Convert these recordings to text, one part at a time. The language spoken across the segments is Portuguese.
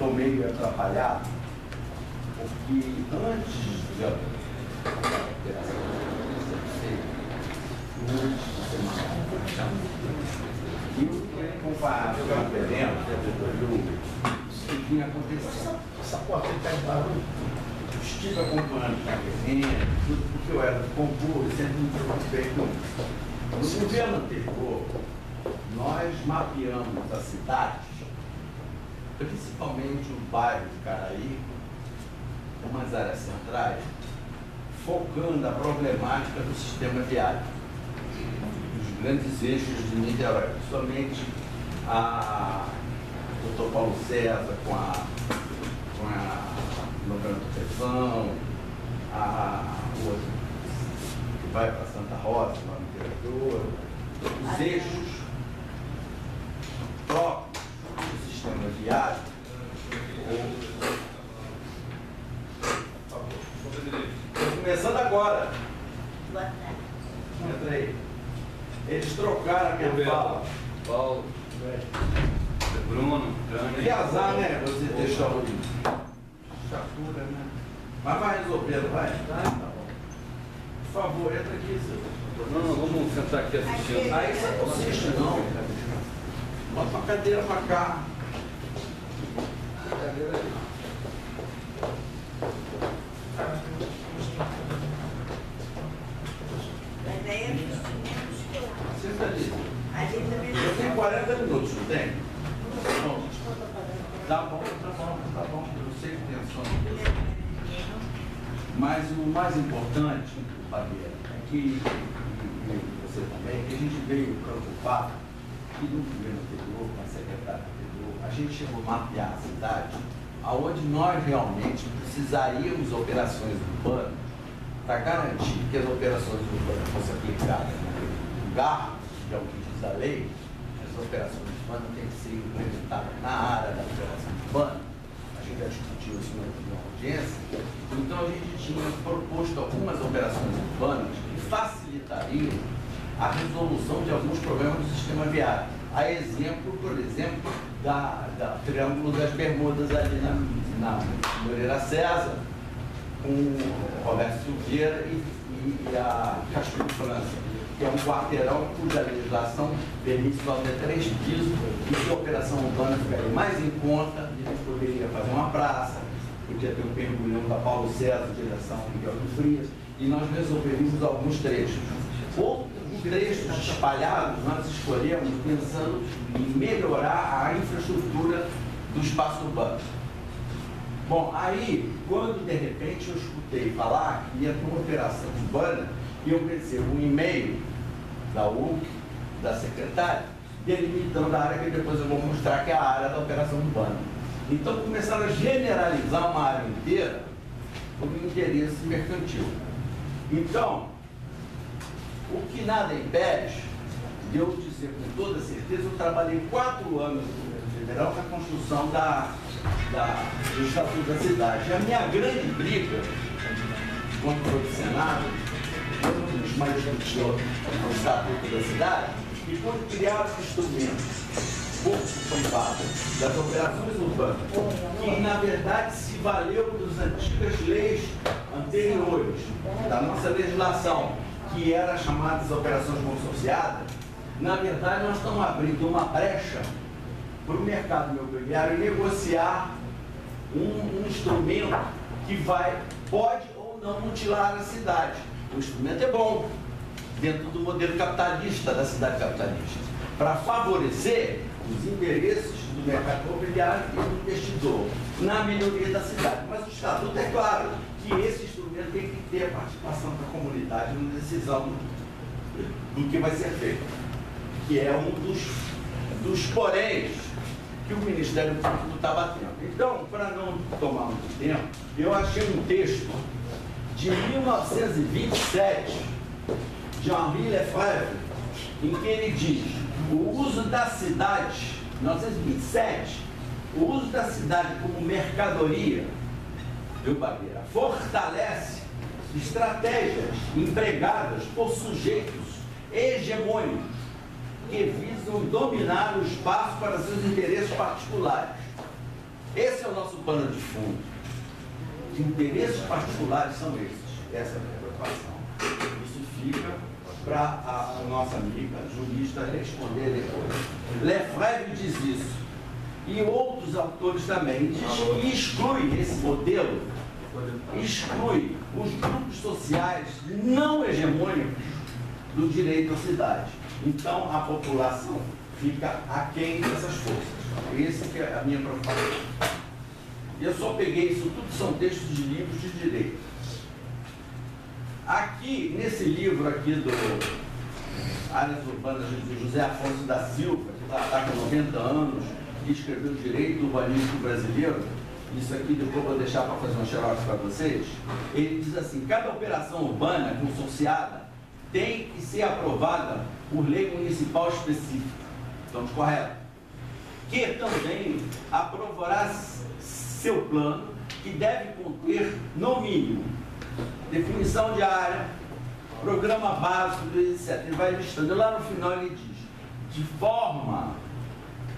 estou meio atrapalhado, porque antes de eu comparado com o terreno, isso tinha acontecido. Essa porta está em barulho. Estive acompanhando o terreno, tudo porque eu era do concurso, sempre me preocupei com isso. No governo anterior, nós mapeamos a cidade, principalmente o bairro de Caraí, umas áreas centrais, focando a problemática do sistema viário, dos grandes eixos de Niterói, principalmente a Dr. Paulo César com a Lourenço Pezão, a rua que vai para Santa Rosa, lá no interior, os eixos próprios do sistema viário. Estou começando agora. Boa tarde. Entra aí. Eles trocaram a minha fala. Paulo, Bruno, Tânia. Que azar, né? Você deixou o chatura, né? Mas vai resolver, não vai? Tá bom. Por favor, entra aqui, senhor. Não, vamos sentar aqui assistindo. Aí você não assiste, não. Bota uma cadeira pra cá. Cadeira aí. Mas aí é menos que eu. Senta ali. Ali também Eu tenho 40 minutos, não tem? não. Tá bom. Eu sei que tem sono. Mas o mais importante, Babiera, é que, e você também, que a gente veio preocupado que no governo anterior, com a secretária anterior, a gente chegou a mapear a cidade aonde nós realmente precisaríamos operações urbanas para garantir que as operações urbanas fossem aplicadas naquele lugar, que é o que diz a lei. As operações urbanas têm que ser implementadas na área da operação urbana. A gente já discutiu isso na audiência. Então a gente tinha proposto algumas operações urbanas que facilitariam a resolução de alguns problemas do sistema viário. A exemplo, por exemplo, da Triângulo das Bermudas ali na Moreira César, com o Roberto Silveira e a Castilho França, que é um quarteirão cuja legislação permite só ter 3 pisos e que a operação urbana ficaria mais em conta, a gente poderia fazer uma praça, podia ter um mergulhão da Paulo César, direção Miguel do Frias, e nós resolveríamos alguns trechos. Outros trechos espalhados nós escolhemos pensando em melhorar a infraestrutura do espaço urbano. Bom, aí, quando de repente eu escutei falar que ia ter uma operação urbana, e eu recebi um e-mail da UC, da secretária, delimitando a área que depois eu vou mostrar que é a área da operação urbana. Então começaram a generalizar uma área inteira por um interesse mercantil. Então, o que nada impede de eu dizer com toda certeza, eu trabalhei 4 anos no governo federal na construção do Estatuto da Cidade. E a minha grande briga, quando foi do Senado, um dos mais discutidos no Estatuto da Cidade, e quando criaram esse instrumento público-privado das operações urbanas, que na verdade se valeu das antigas leis anteriores, da nossa legislação, que era chamadas operações consorciadas, na verdade nós estamos abrindo uma brecha para o mercado imobiliário negociar um instrumento que pode ou não mutilar a cidade. O instrumento é bom, dentro do modelo capitalista, da cidade capitalista, para favorecer os interesses do mercado imobiliário e do investidor na melhoria da cidade. Mas o Estatuto é claro que esse instrumento tem que ter a participação da comunidade na decisão do que vai ser feito, que é um dos poréns que o Ministério Público está batendo. Então, para não tomar muito tempo, eu achei um texto de 1927, de Henri Lefebvre, em que ele diz: o uso da cidade, 1927, o uso da cidade como mercadoria, viu, Babiera, fortalece estratégias empregadas por sujeitos hegemônicos que visam dominar o espaço para seus interesses particulares. Esse é é o nosso pano de fundo. Que interesses particulares são esses. Essa é a minha preocupação. Isso fica para a nossa amiga jurista responder depois. Lefebvre diz isso. E outros autores também. Diz que exclui esse modelo, exclui os grupos sociais não hegemônicos do direito à cidade. Então, a população fica aquém dessas forças. Essa que é a minha preocupação. Eu só peguei isso tudo, são textos de livros de direito. Aqui, nesse livro aqui do Áreas Urbanas de José Afonso da Silva, que está com 90 anos, que escreveu Direito Urbanístico Brasileiro, isso aqui depois eu vou deixar para fazer um xerox para vocês, ele diz assim: cada operação urbana consorciada tem que ser aprovada por lei municipal específica. Estamos corretos? Que também aprovará seu plano, que deve conter, no mínimo, definição de área, programa básico, etc. Ele vai listando. Lá no final ele diz: de forma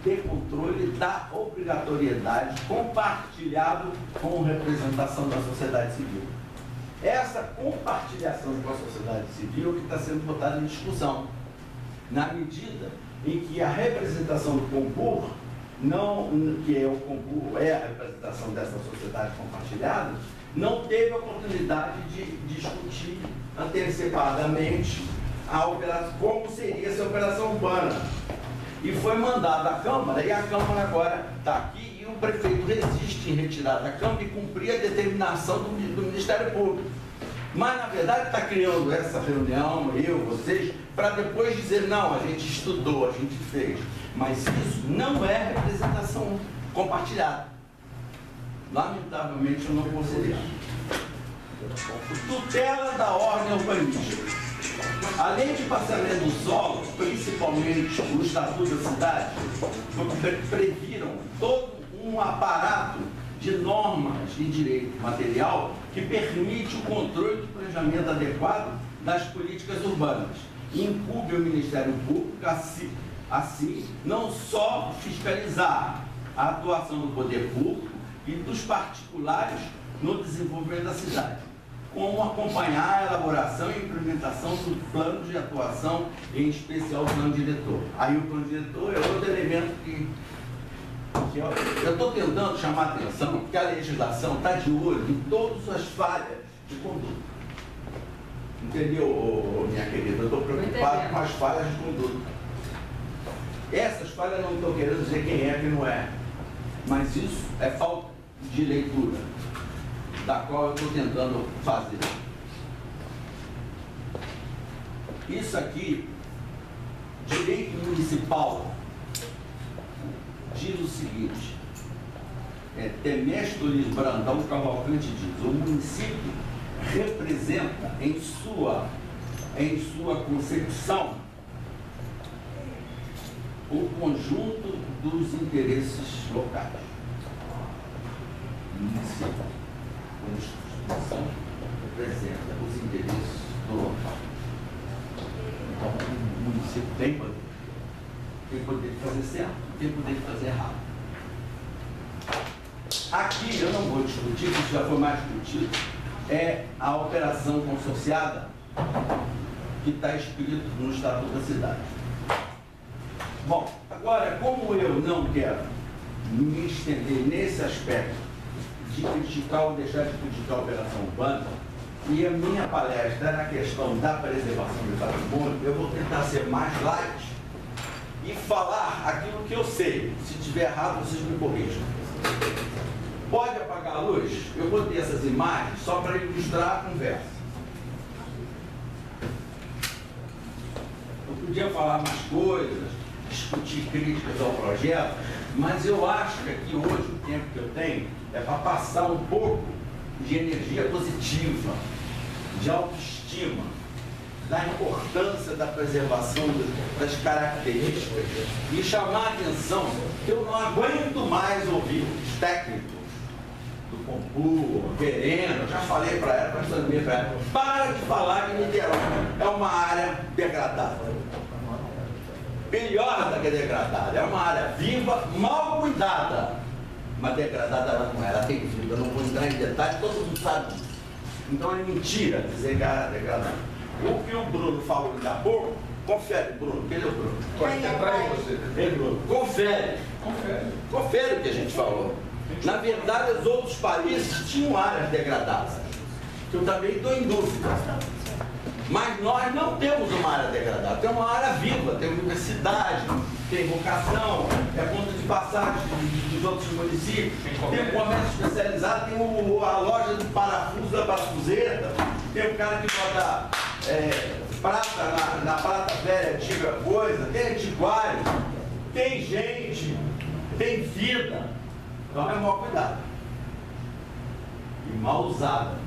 de controle da obrigatoriedade, compartilhado com representação da sociedade civil. Essa compartilhação com a sociedade civil que está sendo botada em discussão, na medida em que a representação do concurso, que é o concurso, é a representação dessa sociedade compartilhada, não teve a oportunidade de discutir antecipadamente a operação, como seria essa operação urbana. E foi mandado à Câmara, e a Câmara agora está aqui, e o prefeito resiste em retirar da Câmara e cumprir a determinação do Ministério Público. Mas, na verdade, está criando essa reunião, vocês, para depois dizer: não, a gente estudou, a gente fez. Mas isso não é representação compartilhada. Lamentavelmente, eu não considero. Tutela da ordem urbanística. Além de passamento do solo, principalmente o Estatuto da Cidade, previram todo um aparato de normas de direito material que permite o controle do planejamento adequado das políticas urbanas. Incumbe o Ministério Público, assim, não só fiscalizar a atuação do poder público e dos particulares no desenvolvimento da cidade, como acompanhar a elaboração e implementação do plano de atuação, em especial o plano diretor. Aí o plano diretor é outro elemento que eu estou tentando chamar a atenção, porque a legislação está de olho em todas as falhas de conduta. Entendeu, minha querida? Eu estou preocupado com as falhas de conduta. Essas falhas não estou querendo dizer quem é e quem não é, mas isso é falta de leitura, da qual eu estou tentando fazer. Isso aqui, direito municipal, diz o seguinte, Teméstor Brandão Cavalcante diz: o município representa em sua concepção o conjunto dos interesses locais. O município, como instituição, representa os interesses do local. Então, o município tem poder de fazer certo, tem poder de fazer errado. Aqui, eu não vou discutir, isso já foi mais discutido, é a operação consorciada que está escrito no Estatuto da Cidade. Bom, agora, como eu não quero me estender nesse aspecto de criticar ou deixar de criticar a operação urbana, e a minha palestra é na questão da preservação do patrimônio, eu vou tentar ser mais light e falar aquilo que eu sei. Se estiver errado, vocês me corrijam. Pode apagar a luz? Eu botei essas imagens só para ilustrar a conversa. Eu podia falar mais coisas, discutir críticas ao projeto, mas eu acho que aqui hoje o tempo que eu tenho é para passar um pouco de energia positiva, de autoestima, da importância da preservação das características e chamar a atenção que eu não aguento mais ouvir os técnicos do concurso, Verena, já falei para ela, para de falar que Niterói é uma área degradada. Pior do que degradada, é uma área viva, mal cuidada. uma degradada ela não é, ela tem vida, eu não vou entrar em detalhes, todo mundo sabe disso. Então é mentira dizer que ela é degradada. O que o Bruno falou ainda há pouco, confere, Bruno, que ele é o Bruno. Pode entrar aí você. Ei, Bruno, confere. Confere o que a gente falou. Na verdade, os outros países tinham áreas degradadas, que eu também estou em dúvida. Mas nós não temos uma área degradada, temos uma área viva, tem universidade, tem vocação, é ponto de passagem dos outros municípios, tem um comércio especializado, tem a loja do parafuso da parafuseta, tem o cara que bota prata na prata velha, antiga coisa, tem antiquário, tem gente, tem vida. Então é maior cuidado. E mal usada.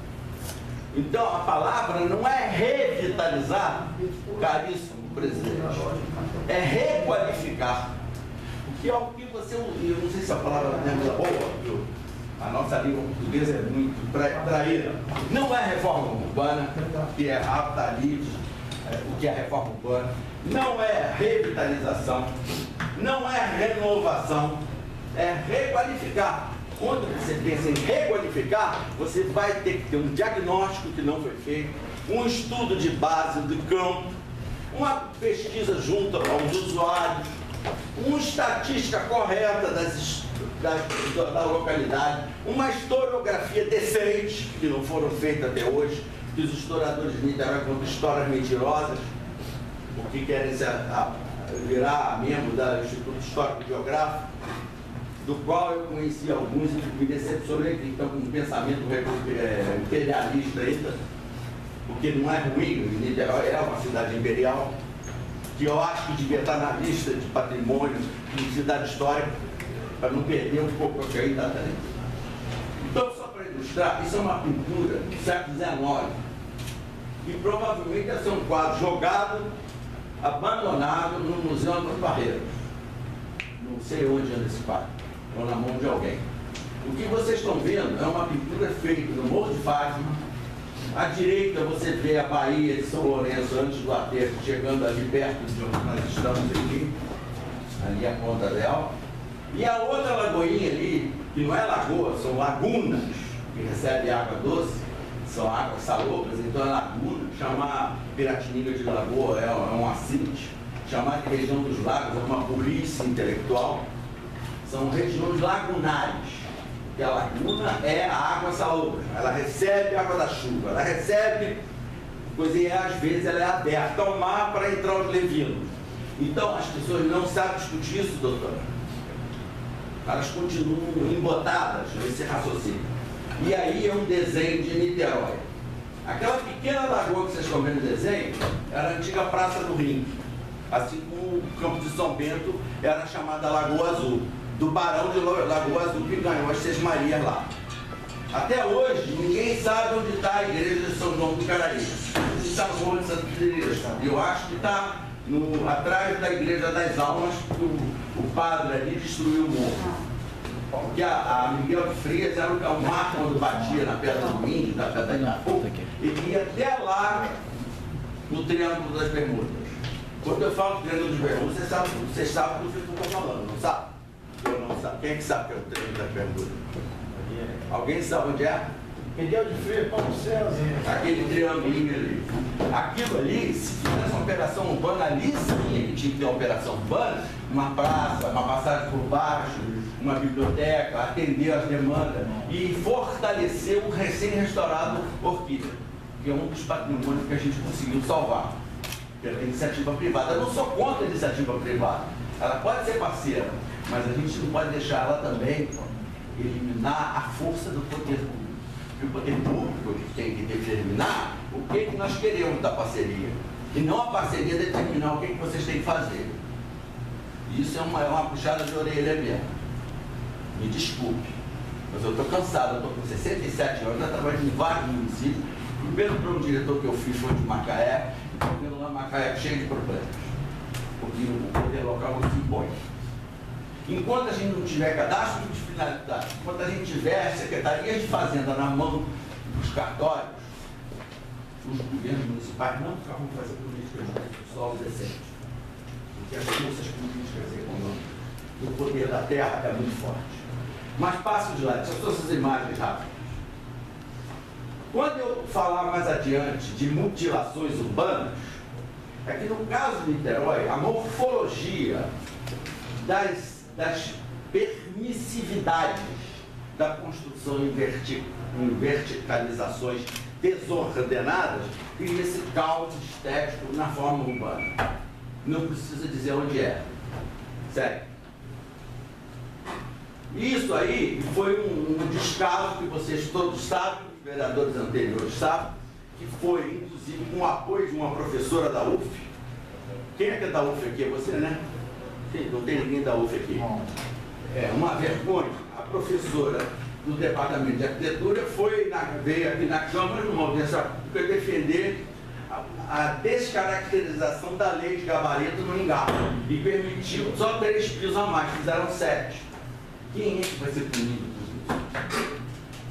Então a palavra não é revitalizar, caríssimo presidente, é requalificar. O que é o que você, eu não sei se a palavra é boa, a nossa língua portuguesa é muito traída. Não é reforma urbana, que é raptalismo, o que é reforma urbana, não é revitalização, não é renovação, é requalificar. Quando você pensa em requalificar, você vai ter que ter um diagnóstico que não foi feito, um estudo de base do campo, uma pesquisa junto aos usuários, uma estatística correta da localidade, uma historiografia decente, que não foram feitas até hoje, que os historiadores de Niterói contam histórias mentirosas, porque querem virar membro do Instituto Histórico e Geográfico, do qual eu conheci alguns e me decepcionei, que estão com um pensamento imperialista ainda, porque não é ruim, Niterói é uma cidade imperial, que eu acho que devia estar na lista de patrimônio de cidade histórica, para não perder um pouco o que ainda está ali. Então, só para ilustrar, isso é uma pintura do século XIX, e provavelmente ia ser um quadro jogado, abandonado no Museu Antônio Barreiros. Não sei onde anda esse quadro, ou na mão de alguém. O que vocês estão vendo é uma pintura feita no Morro de Fátima. À direita você vê a Baía de São Lourenço antes do aterro, chegando ali perto de onde nós estamos aqui, ali a ponta dela. E a outra lagoinha ali, que não é lagoa, são lagunas, que recebem água doce, são águas salobras, então é laguna. Chamar Piratininga de lagoa é um acinte, chamar de região dos lagos é uma burrice intelectual. São regiões lagunares. Que a laguna é a água salobra, ela recebe a água da chuva, ela recebe, pois e às vezes ela é aberta ao mar para entrar os levinos. Então as pessoas não sabem discutir isso, doutora. Elas continuam embotadas nesse raciocínio. E aí é um desenho de Niterói. Aquela pequena lagoa que vocês estão vendo no desenho era a antiga Praça do Rim. Assim como o Campo de São Bento era chamada Lagoa Azul, do Barão de Lagoa Azul, que ganhou as Sesmarias lá. Até hoje, ninguém sabe onde está a igreja de São João do Carari. Está no Morro de Santa Teresa. Eu acho que está atrás da Igreja das Almas, que o padre ali destruiu o morro. Porque a Miguel de Frias era o mar quando batia na Pedra do Índio, da Pedra de Fogo, e ia até lá no Triângulo das Bermudas. Quando eu falo Triângulo das Bermudas, vocês sabem do que eu estou falando, não sabe? Eu não sabe. Quem é que sabe que é o Triângulo das Bermudas? Alguém sabe onde é? Miguel de Frias, Paulo César. Aquele triangulinho ali. Aquilo ali, se fizesse uma operação urbana ali, sim, que tinha que ter uma operação urbana, uma praça, uma passagem por baixo, uma biblioteca, atender as demandas e fortalecer o recém-restaurado Orquídea, que é um dos patrimônios que a gente conseguiu salvar pela iniciativa privada. Eu não sou contra a iniciativa privada, ela pode ser parceira, mas a gente não pode deixar ela também eliminar a força do poder público. E o poder público tem que determinar o que nós queremos da parceria. E não a parceria determinar o que vocês têm que fazer. Isso é uma puxada de orelha mesmo. Me desculpe, mas eu estou cansado, eu estou com 67 anos, já trabalho em vários municípios. O primeiro plano diretor que eu fiz foi de Macaé, e estou vendo lá Macaé cheio de problemas. Porque o poder local não se impõe. Enquanto a gente não tiver cadastro de finalidade, enquanto a gente tiver secretarias de fazenda na mão dos cartórios, os governos municipais não vão fazer políticas de solo decente. Porque as forças políticas e econômicas do poder da terra é muito forte. Mas passo de lá, deixa eu só essas imagens rápidas. Quando eu falar mais adiante de mutilações urbanas, é que no caso de Niterói, a morfologia das permissividades da construção em verticalizações desordenadas cria esse caos estético na forma urbana. Não precisa dizer onde é. Sério. Isso aí foi um descaso que vocês todos sabem, os vereadores anteriores sabem, que foi, inclusive, com o apoio de uma professora da UF. Quem é que é da UF aqui? É você, né? Não tem ninguém da UF aqui. É uma vergonha. A professora do Departamento de Arquitetura veio aqui na Câmara, numa audiência pública, defender a descaracterização da lei de gabarito no Engapo e permitiu só 3 pisos a mais, fizeram 7. Quem é que vai ser punido por isso?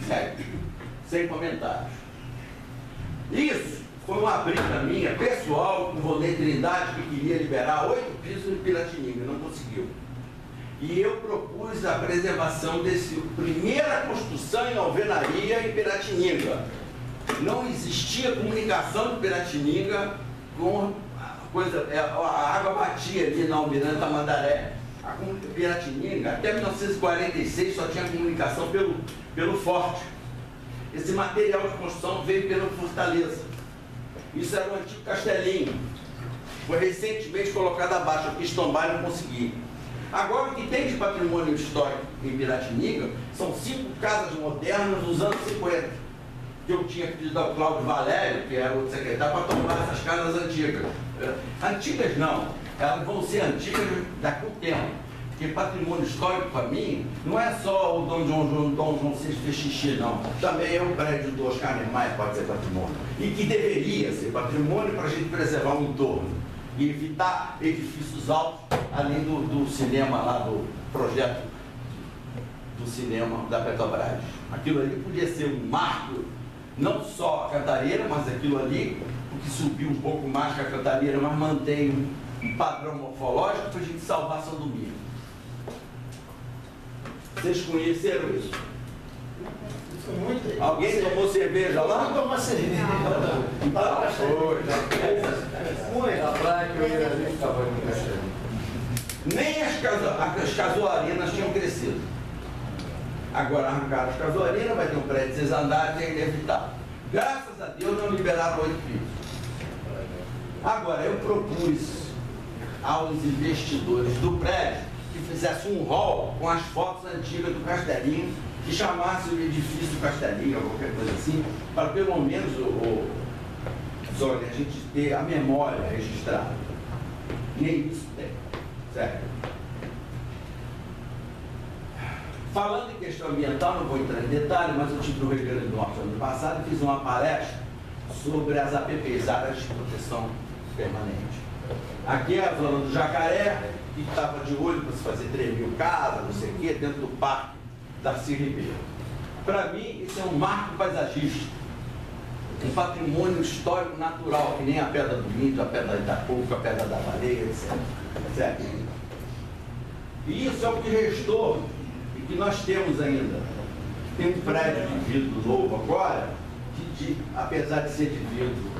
Sério, sem comentários. Isso foi uma briga minha, pessoal, com o Ronei Trindade, que queria liberar 8 pisos em Piratininga, não conseguiu. E eu propus a preservação desse primeira construção em alvenaria em Piratininga. Não existia comunicação de Piratininga com a coisa, a água batia ali na Almirante Tamandaré. A Piratininga, até 1946, só tinha comunicação pelo forte. Esse material de construção veio pela Fortaleza. Isso era um antigo castelinho. Foi recentemente colocado abaixo, eu quis tombar e não consegui. Agora, o que tem de patrimônio histórico em Piratininga são 5 casas modernas dos anos 50. Que eu tinha pedido ao Cláudio Valério, que era o secretário, para tomar essas casas antigas. Antigas não, elas vão ser antigas daqui a um tempo. Porque patrimônio histórico, para mim, não é só o Dom João VI fez xixi, não. Também é o prédio do Oscar Niemeyer, pode ser patrimônio. E que deveria ser patrimônio para a gente preservar o entorno. E evitar edifícios altos, além do cinema lá, do projeto do cinema da Petrobras. Aquilo ali podia ser um marco, não só a Cantareira, mas aquilo ali, o que subiu um pouco mais que a Cantareira, mas mantém um padrão morfológico para a gente salvar São Domingos. Vocês conheceram isso? Alguém tomou cerveja lá? Não tomou cerveja. Na praia que eu ia ali, estava no castelo. Nem as casuarinas tinham crescido. Agora arrancaram as casuarinas, vai ter um prédio de 6 andares, é inevitável. Graças a Deus não liberaram 8 pisos. Agora, eu propus aos investidores do prédio que fizesse um hall com as fotos antigas do Castelinho, que chamasse o edifício Castelinho, ou qualquer coisa assim, para pelo menos a gente ter a memória registrada. Nem isso tem, certo? Falando em questão ambiental, não vou entrar em detalhe, mas eu tive no Rio Grande do Norte ano passado e fiz uma palestra sobre as APPs, áreas de proteção permanente. Aqui é a zona do Jacaré, que estava de olho para se fazer 3.000 casas, não sei o quê, dentro do parque Darcy Ribeiro. Para mim, isso é um marco paisagístico, um patrimônio histórico natural, que nem a Pedra do Índio, a Pedra da Itapuca, a Pedra da Baleia, etc. Certo? E isso é o que restou e que nós temos ainda. Tem um prédio de vidro novo agora, que apesar de ser de vidro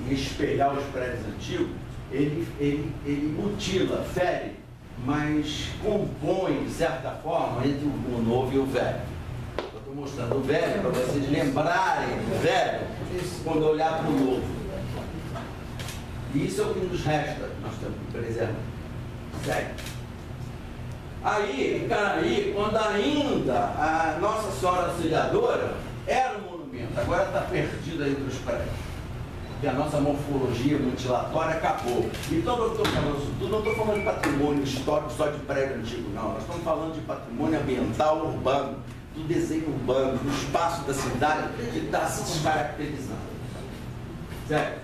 e espelhar os prédios antigos, ele mutila, fere, mas compõe, de certa forma, entre o novo e o velho. Eu estou mostrando o velho para vocês lembrarem do velho quando olhar para o novo. E isso é o que nos resta, nós temos que preservar. Certo? Aí, em Caraí, quando ainda a Nossa Senhora Auxiliadora era um monumento, agora está perdida entre os prédios. Que a nossa morfologia mutilatória acabou. Então, eu estou falando isso tudo, não estou falando de patrimônio histórico só de prédio antigo, não. Nós estamos falando de patrimônio ambiental urbano, do desenho urbano, do espaço da cidade que está se descaracterizando. Certo?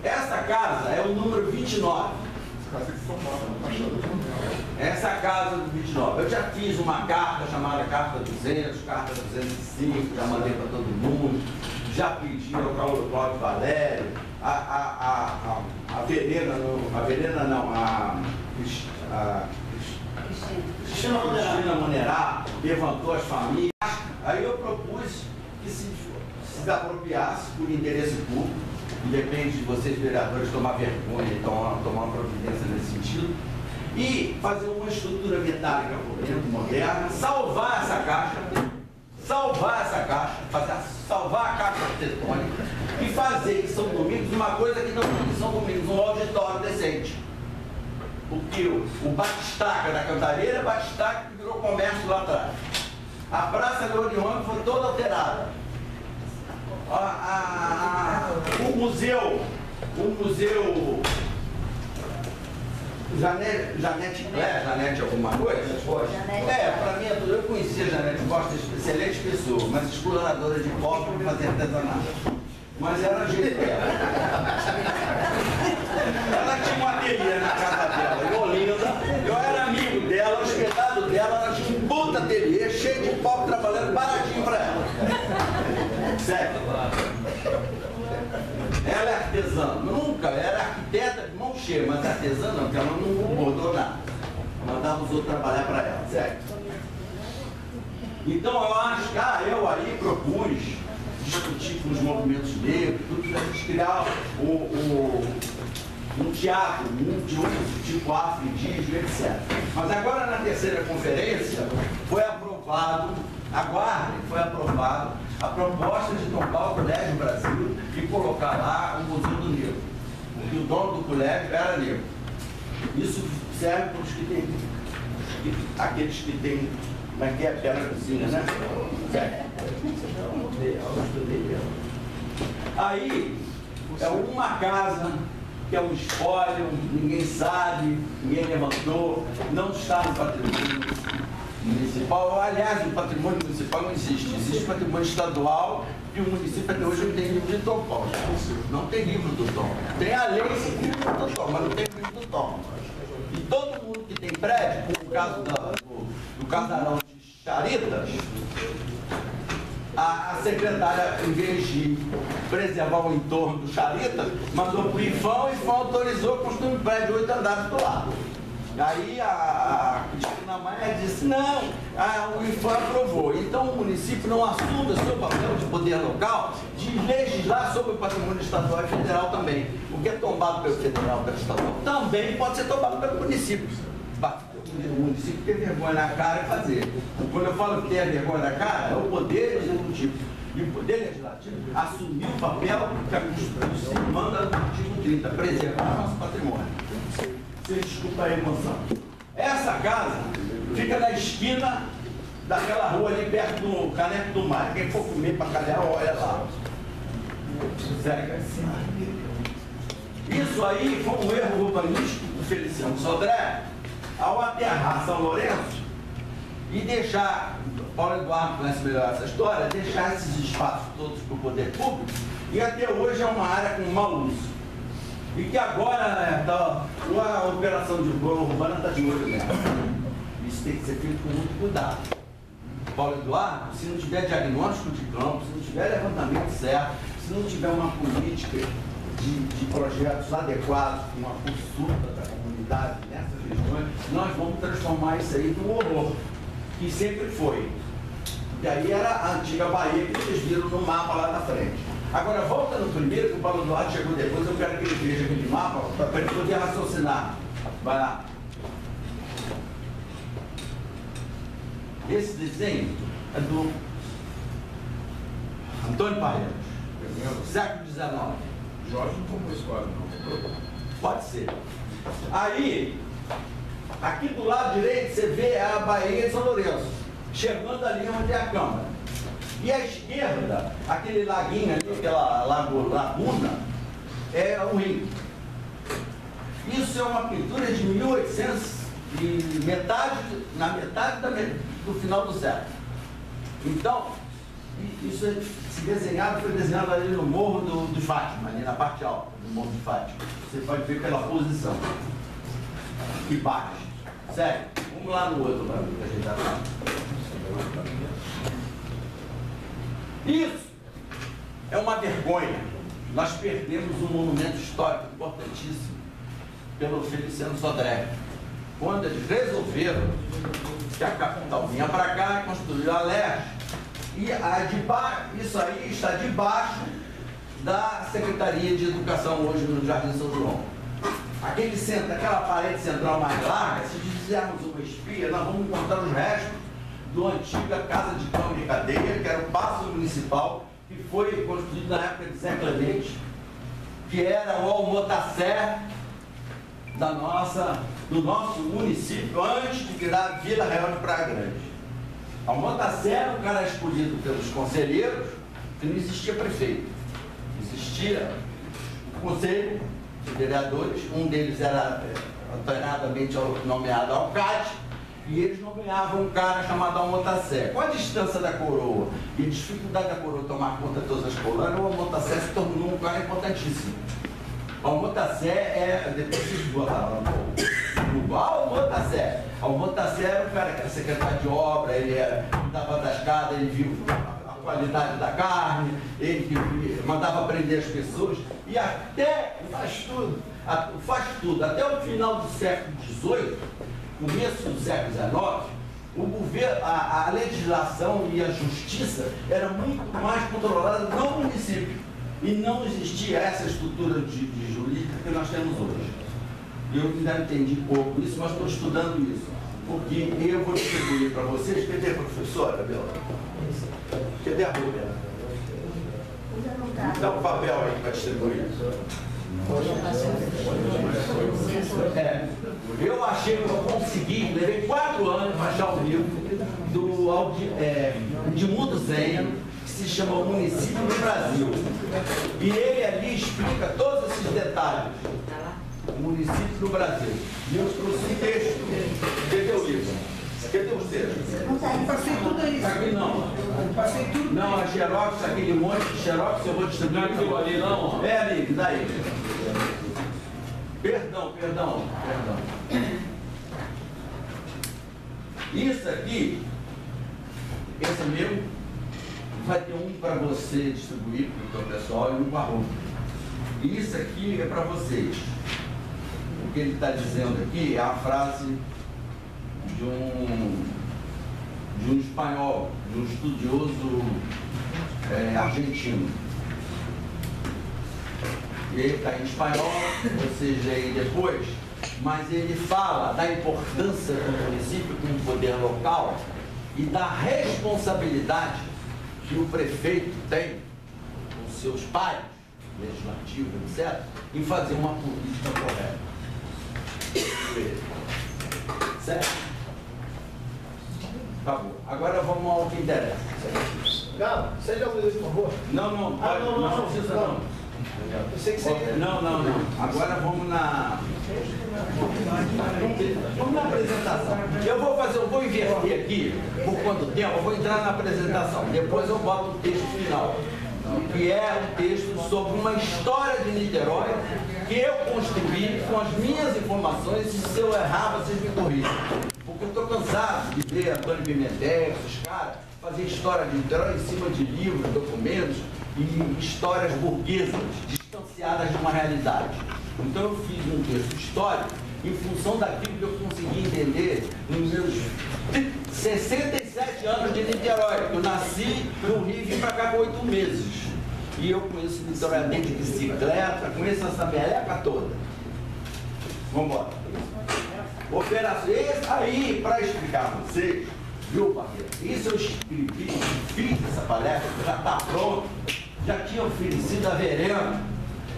Essa casa é o número 29. Essa casa do 29. Eu já fiz uma carta chamada Carta 200, Carta 205, já mandei para todo mundo. Já pedi ao Cláudio Valério, Cristina Monerá levantou as famílias. Aí eu propus que se desapropriasse por interesse público, e depende de vocês, vereadores, tomar vergonha e tomar uma providência nesse sentido, e fazer uma estrutura metálica por dentro, moderna, salvar essa caixa, salvar a caixa arquitetônica e fazer de São Domingos uma coisa que não tem em São Domingos, um auditório decente. Porque o batistaca da Cantareira é batistaca que virou comércio lá atrás. A Praça do Orione foi toda alterada. O museu Janete alguma coisa? Para mim, eu conhecia a Janete Costa, excelente pessoa, mas exploradora de copo para fazer artesanato. Mas era jeito dela. Ela tinha um ateliê na casa dela, em Olinda. Eu era amigo dela, hospedado dela, ela tinha um puta ateliê, cheio de copo, trabalhando baratinho para ela. Sério. Ela é artesã, nunca, era arquiteta de mão cheia, mas artesã não, porque ela não bordou nada. Mandava os outros trabalhar para ela, sério. Então eu acho que eu aí propus discutir com os movimentos negros, tudo para a gente criar um teatro multiuso, tipo afro-indígena, etc. Mas agora na terceira conferência foi aprovado, aguardem, foi aprovado a proposta de tombar o Colégio Brasil e colocar lá o Museu do Negro. Porque o dono do colégio era negro. Isso serve para os que têm, aqueles que têm, como é que é? Pé na cozinha, né? Certo. Aí, é uma casa que é um espólio, ninguém sabe, ninguém levantou, não está no patrimônio municipal. Aliás, o patrimônio municipal não existe. Existe patrimônio estadual e o município até hoje não tem livro de Tom Paulo. Não tem livro do Tom. Tem a lei do Tom, mas não tem livro do Tom. E todo mundo que tem prédio, como o caso do casarão de Charitas, a secretária, em vez de preservar o entorno do Charitas, mandou para o IFAM, e o IFAM autorizou construir um prédio de 8 andares do lado. Aí a Cristina Maia disse, não, o IFAM aprovou. Então o município não assume o seu papel de poder local de legislar sobre o patrimônio estadual e federal também. O que é tombado pelo federal, pelo estadual, também pode ser tombado pelo município. O município tem vergonha na cara e fazer. Quando eu falo que tem a vergonha na cara, é o poder executivo. E o poder legislativo assumiu o papel que a Constituição manda no artigo 30, preservar nosso patrimônio. Vocês desculpa a emoção. Essa casa fica na esquina daquela rua ali perto do Caneco do Mar. Quem for comer para calhar, olha lá. Sério. Isso aí foi um erro urbanístico do Feliciano Sodré, ao aterrar São Lourenço e deixar, Paulo Eduardo conhece melhor essa história, deixar esses espaços todos para o poder público, e até hoje é uma área com mau uso. E que agora a operação de urbana está de olho mesmo. Isso tem que ser feito com muito cuidado. Paulo Eduardo, se não tiver diagnóstico de campo, se não tiver levantamento certo, se não tiver uma política de projetos adequados, com uma consulta da comunidade nessas regiões, nós vamos transformar isso aí num horror, que sempre foi. E aí era a antiga Bahia que vocês viram no mapa lá na frente. Agora volta no primeiro, que o Paulo Eduardo chegou depois, eu quero que ele veja aquele mapa para ele poder raciocinar. Vai lá. Esse desenho é do Antônio Parreiras, século XIX. Jorge não tomou escola, não. Pode ser. Aí, aqui do lado direito, você vê a Baía de São Lourenço, chegando ali onde é a Câmara. E à esquerda, aquele laguinho ali, aquela laguna, é o rio. Isso é uma pintura de 1800 e na metade do final do século. Então, isso foi desenhado ali no Morro do Fátima, ali na parte alta do Morro de Fátima. Você pode ver pela posição que bate. Sério, vamos lá no outro, para ajeitar lá. Isso é uma vergonha. Nós perdemos um monumento histórico importantíssimo pelo Feliciano Sodré. Quando eles resolveram que a capital vinha para cá, construiu a leste. E isso aí está debaixo da Secretaria de Educação hoje no Jardim São João. Aquela parede central mais larga, se fizermos uma espia, nós vamos encontrar os restos da antiga Casa de Câmara e Cadeia, que era o Paço Municipal, que foi construído na época de Zé Clemente, que era o Almotacé do nosso município, antes de virar Vila Real de Praia Grande. Almotacé era um cara escolhido pelos conselheiros, que não existia prefeito. Existia o conselho de vereadores, um deles era alternadamente nomeado alcade, e eles nomeavam um cara chamado Almotacé. Com a distância da coroa e a dificuldade da coroa tomar conta de todas as colônias, o Almotacé se tornou um cara importantíssimo. O Almotacé depois se esgotaram o Almotacé. O Almotacé era o cara que era secretário de obra, ele cuidava das casas, ele viu a qualidade da carne, ele mandava prender as pessoas, e até faz tudo, até o final do século XVIII, começo do século XIX, o governo, a legislação e a justiça era muito mais controlada no município. E não existia essa estrutura de jurídica que nós temos hoje. Eu ainda entendi pouco isso, mas estou estudando isso. Porque eu vou distribuir para vocês. Cadê a professora, Bela? Cadê a Rúbia? Dá um papel aí para distribuir. Eu achei que eu consegui, levei 4 anos para achar o livro de Mundo Zen, que se chama O Município do Brasil. E ele ali explica todos esses detalhes. O município do Brasil. E eu trouxe um texto. Cadê o livro? Cadê os textos? Eu passei tudo isso. Aqui não. Passei tudo. Não, a xerox, aquele monte de xerox, eu vou distribuir. Não ali não. É, amigo, daí. Perdão. Isso aqui, esse meu, vai ter um para você distribuir para o pessoal e um para a Rúbia. E isso aqui é para vocês. O que ele está dizendo aqui é a frase de um espanhol, de um estudioso argentino. Ele está em espanhol, você já aí depois, mas ele fala da importância do município como poder local e da responsabilidade que o prefeito tem com seus pares, legislativo, etc., em fazer uma política correta. Certo? Acabou. Agora vamos ao que interessa. Galo, você já ouviu isso, por favor? Não precisa não. Eu sei que você... Não. Agora vamos na apresentação. Eu vou inverter aqui, por quanto tempo, eu vou entrar na apresentação. Depois eu boto o texto final, que é um texto sobre uma história de Niterói que eu construí com as minhas informações, e se eu errar, vocês me corrigem. Porque eu estou cansado de ver Antônio Pimentel, esses caras, fazer história de Niterói em cima de livros, documentos e histórias burguesas, distanciadas de uma realidade. Então eu fiz um texto histórico em função daquilo que eu consegui entender nos meus 67 anos de Niterói. Eu nasci no Rio e vim para cá com 8 meses. E eu conheço Niterói de bicicleta, conheço essa meleca toda. Vamos embora. Operação. Aí, para explicar a vocês, viu, parceiro? Isso eu escrevi, fiz essa palestra, já está pronto. Já tinha oferecido a Verena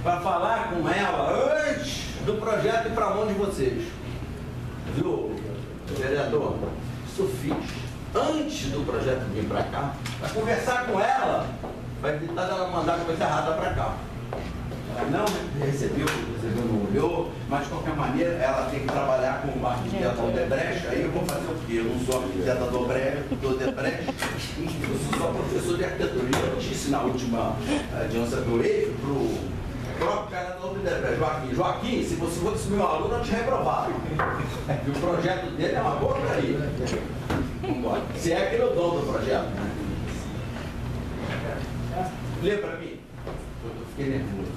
para falar com ela antes do projeto ir para mão de vocês. Viu, vereador? Isso eu fiz antes do projeto vir para cá, para conversar com ela, vai evitar ela mandar coisa errada para cá. Ela não recebeu, não olhou, mas de qualquer maneira ela tem que trabalhar com o arquiteto Odebrecht. Aí eu vou fazer o quê? Eu não sou arquiteto do Odebrecht, eu sou só professor de arquitetura. E eu disse na última audiência do EIF para o próprio cara do Odebrecht, Joaquim, se você fosse meu aluno, eu te reprovava. E o projeto dele é uma porcaria. Se é aquele o dono do projeto. Lê para mim. fiquei nervoso.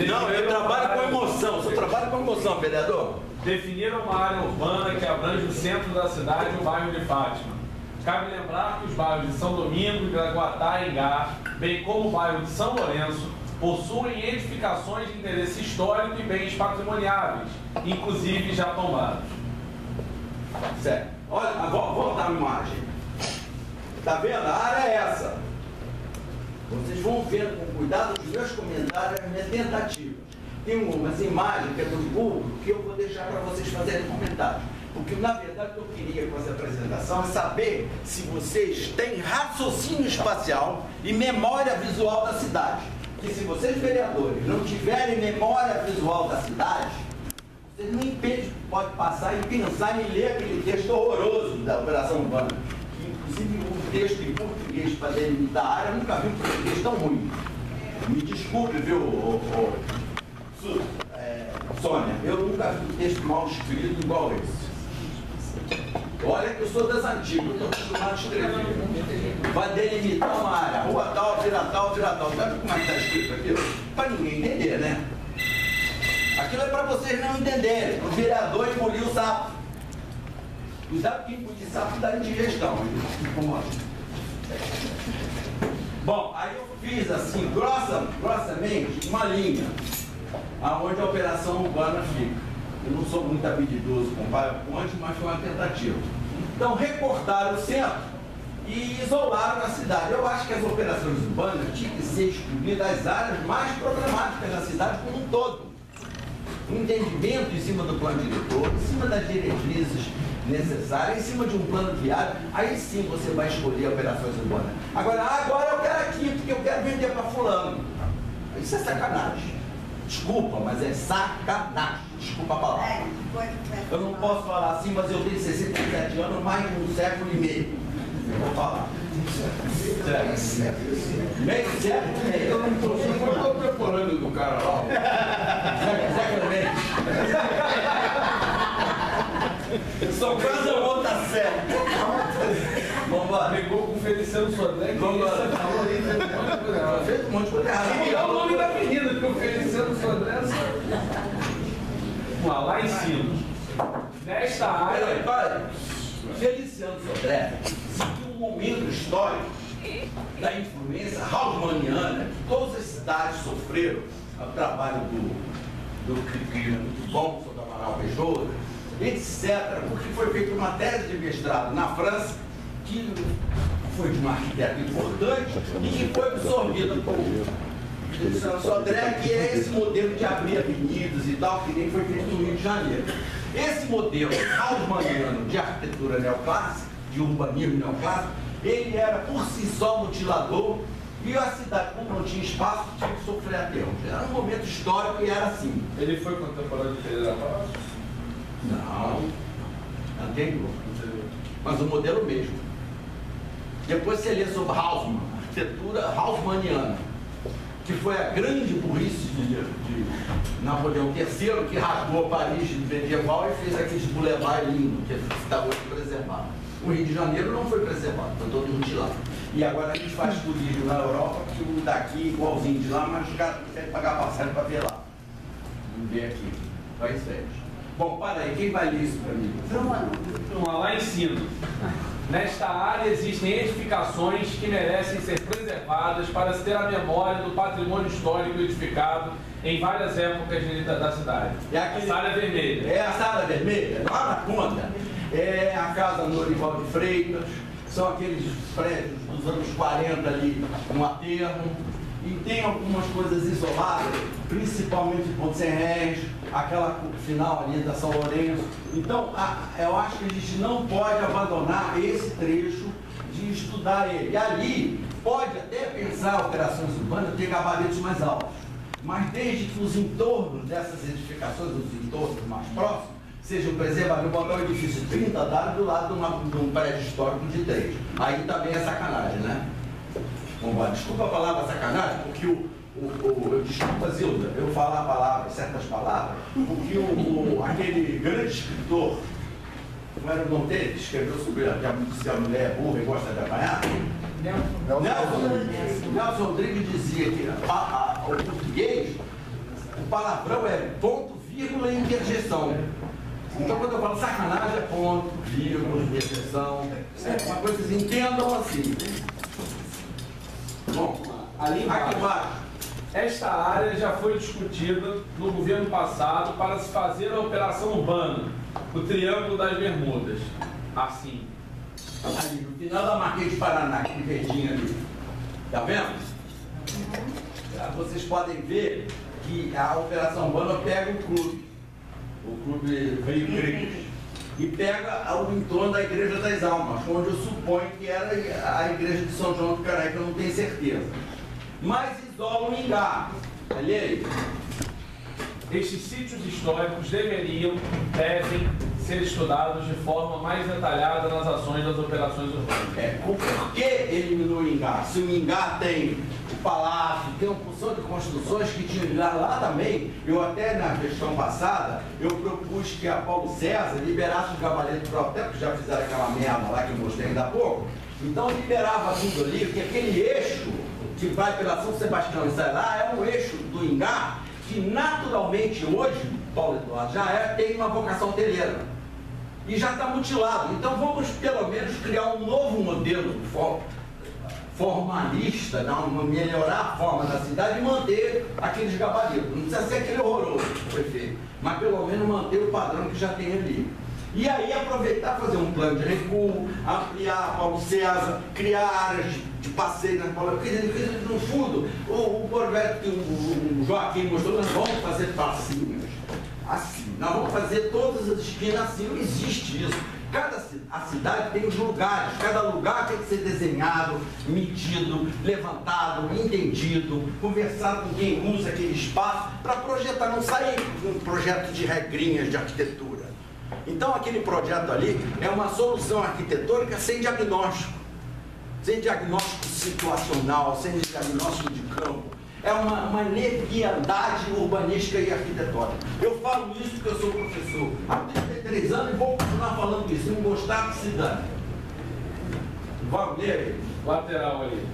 Não, eu trabalho com emoção, eu trabalho com emoção, vereador. Definiram uma área urbana que abrange o centro da cidade e o bairro de Fátima. Cabe lembrar que os bairros de São Domingos, Graguatá e Engar, bem como o bairro de São Lourenço, possuem edificações de interesse histórico e bens patrimoniáveis, inclusive já tombados. Certo. Olha, volta a imagem. Tá vendo? A área é essa. Vocês vão ver com cuidado os meus comentários, as minhas tentativas. Tem umas imagens que é do público que eu vou deixar para vocês fazerem comentários. Porque, na verdade, o que eu queria com essa apresentação é saber se vocês têm raciocínio espacial e memória visual da cidade. Que se vocês, vereadores, não tiverem memória visual da cidade, vocês não podem passar e pensar em ler aquele texto horroroso da Operação Urbana. Que, inclusive, o texto em português para delimitar a área, eu nunca vi um português tão ruim. Me desculpe, viu, Sônia, eu nunca vi um texto mal escrito igual esse. Olha que eu sou das antigas, eu estou acostumado a escrever. Vai delimitar uma área, rua tal, vira tal, vira tal. Sabe como é que está escrito aquilo? Para ninguém entender, né? Aquilo é para vocês não entenderem. O vereador engoliu o sapo. Cuidado que engolir sapo dá indigestão. Bom, aí eu fiz assim, grossamente, uma linha aonde a operação urbana fica. Eu não sou muito habilidoso com PowerPoint, mas foi uma tentativa. Então, recortaram o centro e isolaram a cidade. Eu acho que as operações urbanas tinham que ser excluídas das áreas mais problemáticas da cidade como um todo. Um entendimento em cima do plano diretor, em cima das diretrizes necessárias, em cima de um plano viário, aí sim você vai escolher operações urbanas. Agora eu quero aqui, porque eu quero vender para fulano. Isso é sacanagem. Desculpa, mas é sacanagem. Desculpa a palavra. Eu não posso falar assim, mas eu tenho 67 anos, mais de um século e meio. Eu vou falar. Meio século e meio. Eu não estou preparando do cara lá. Século e meio. Só quase eu vou estar certo. Vamos lá. Pegou com o Feliciano Sodré, que Vamos lá. você falou aí, fez um monte de coisa errada. Fez um monte de coisa errada. E é o nome da menina, porque o Feliciano Sodré... Vamos lá em cima. Nesta área... Peraí. Feliciano Sodré seguiu um momento histórico da influência haussmanniana que todas as cidades sofreram. O trabalho do Cricri muito bom, sobre Amaral Peixoto, etc. Porque foi feita uma tese de mestrado na França que foi de um arquiteto importante e que foi absorvida por Feliciano Sodré, que é esse modelo de abrir avenidas e tal, que nem foi feito no Rio de Janeiro. Esse modelo haussmanniano de arquitetura neoclássica, de urbanismo neoclássico, ele era por si só mutilador e a cidade, como não tinha espaço, tinha que sofrer aterros. Era um momento histórico e era assim. Ele foi contemporâneo de Pereira Paz? Não, anterior. Mas o modelo mesmo. Depois você lê sobre Haussmann, arquitetura haussmanniana, que foi a grande burrice de Napoleão III, que rasgou Paris medieval e fez aqueles boulevards lindos, que está hoje preservado. O Rio de Janeiro não foi preservado, foi todo mundo de lá. E agora a gente faz turismo na Europa, que o daqui igualzinho de lá, mas os caras querem pagar passagem para ver lá. Vamos ver aqui, país férias. Bom, para aí, quem vai ler isso para mim? Vamos lá em cima. Nesta área existem edificações que merecem ser preservadas para se ter a memória do patrimônio histórico edificado em várias épocas da cidade. É aquele... A área vermelha. É a sala vermelha, lá na ponta. É a casa Norival de Freitas, são aqueles prédios dos anos 40 ali no aterro. E tem algumas coisas isoladas, principalmente Ponte Sem Réis, aquela final ali da São Lourenço. Então, eu acho que a gente não pode abandonar esse trecho de estudar ele. E ali, pode até pensar operações urbanas ter gabaritos mais altos. Mas desde que os entornos dessas edificações, os entornos mais próximos, sejam preservados, botar um edifício de 30 andares do lado de um prédio histórico de 3. Aí também é sacanagem, né? Desculpa a palavra sacanagem, porque desculpa, Zilda, eu falar certas palavras, porque aquele grande escritor Não era o nome dele que escreveu sobre se a mulher é burra e gosta de apanhar? Nelson Rodrigues dizia que o português, o palavrão é ponto, vírgula e interjeição. Então, quando eu falo sacanagem, é ponto, vírgula, interjeição. É uma coisa que vocês entendam assim. Bom, Ali aqui embaixo. Esta área já foi discutida no governo passado para se fazer a operação urbana, o Triângulo das Bermudas. Assim. Ali, no final da Marquês de Paraná, aquele verdinho ali. Tá vendo? Vocês podem ver que a operação urbana pega o clube Rio Creek, e pega o entorno da Igreja das Almas, onde eu suponho que era a Igreja de São João do Caraí, que eu não tenho certeza. Mas isola o Ingá. Olha aí. Estes sítios históricos devem ser estudados de forma mais detalhada nas ações das operações urbanas. Por que eliminou o Ingá? Se o Ingá tem o palácio, tem uma porção de construções que tinha lá também, eu até na questão passada, eu propus que a Paulo César liberasse os gabaletes próprios, porque já fizeram aquela merda lá que eu mostrei ainda há pouco. Então liberava tudo ali, porque aquele eixo que vai pela São Sebastião e sai lá é um eixo do Ingá que naturalmente hoje, Paulo Eduardo, tem uma vocação hoteleira e já está mutilado. Então vamos pelo menos criar um novo modelo formalista, melhorar a forma da cidade e manter aqueles gabaritos. Não precisa ser aquele horroroso, prefeito, mas pelo menos manter o padrão que já tem ali. E aí aproveitar, fazer um plano de recuo, ampliar Paulo César, criar áreas de passeio na Paulo César, no fundo, o projeto que o Joaquim mostrou, nós vamos fazer passinhos assim, nós vamos fazer todas as esquinas assim, não existe isso. A cidade tem os lugares, cada lugar tem que ser desenhado, medido, levantado, entendido, conversado com quem usa aquele espaço, para projetar, não sair um projeto de regrinhas de arquitetura. Então aquele projeto ali é uma solução arquitetônica sem diagnóstico situacional, sem diagnóstico de campo. É uma leviandade urbanística e arquitetônica. Eu falo isso porque eu sou professor há 33 anos e vou continuar falando isso. Se não gostar, se dane. Vamos ler. Lateral ali.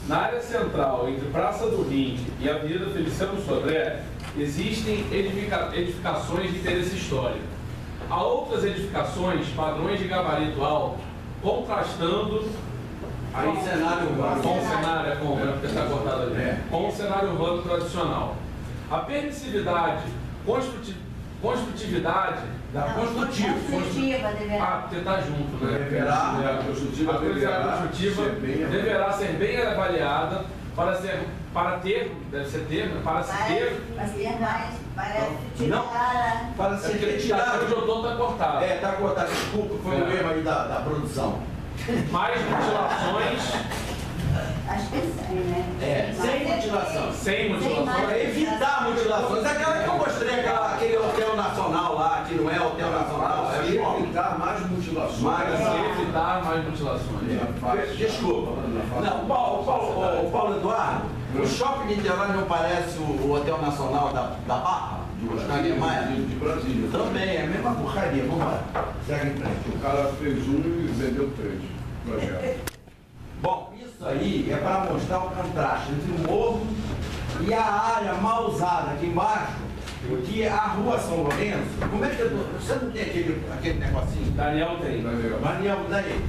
Na área central, entre Praça do Rim e Avenida Feliciano Sodré, existem edificações de interesse histórico. Há outras edificações, padrões de gabarito alto, contrastando Aí cenário urbano. com o cenário, porque está cortado ali, com o cenário urbano tradicional. A permissividade, construtividade, Construtiva deverá. porque está junto, né? Deverá, A construtiva deverá ser bem avaliada para se ter Para ser retirado. O Jotô está cortado. Está cortado, desculpa, foi o erro aí da produção. Mais mutilações. Acho que sim, né? Sem mutilação. Sem mutilações. Para evitar mutilações. Aquela que eu mostrei, aquele Hotel Nacional lá, que não é Hotel Nacional, é shopping. Evitar mais mutilações. Evitar mais mutilações. Desculpa. Não, Paulo Eduardo, o Shopping Niterói não parece o Hotel Nacional da Barra? De Oscar Niemeyer? De Brasília. Também, é a mesma porcaria. Vamos lá. Segue em frente. O cara fez um e vendeu 3 projetos. Bom, isso aí é para mostrar o contraste entre o morro e a área mal usada aqui embaixo, que é a Rua São Lourenço. Como é que você não tem aquele negocinho? Daniel tem. Daniel, daí.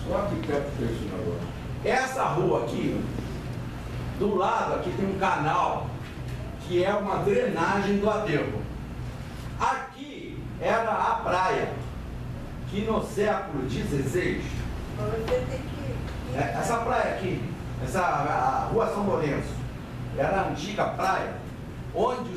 Só arquiteto fez esse negócio. Essa rua aqui, do lado aqui tem um canal que é uma drenagem do aterro. Aqui era a praia, que no século XVI, essa praia aqui, a Rua São Lourenço, era a antiga praia, onde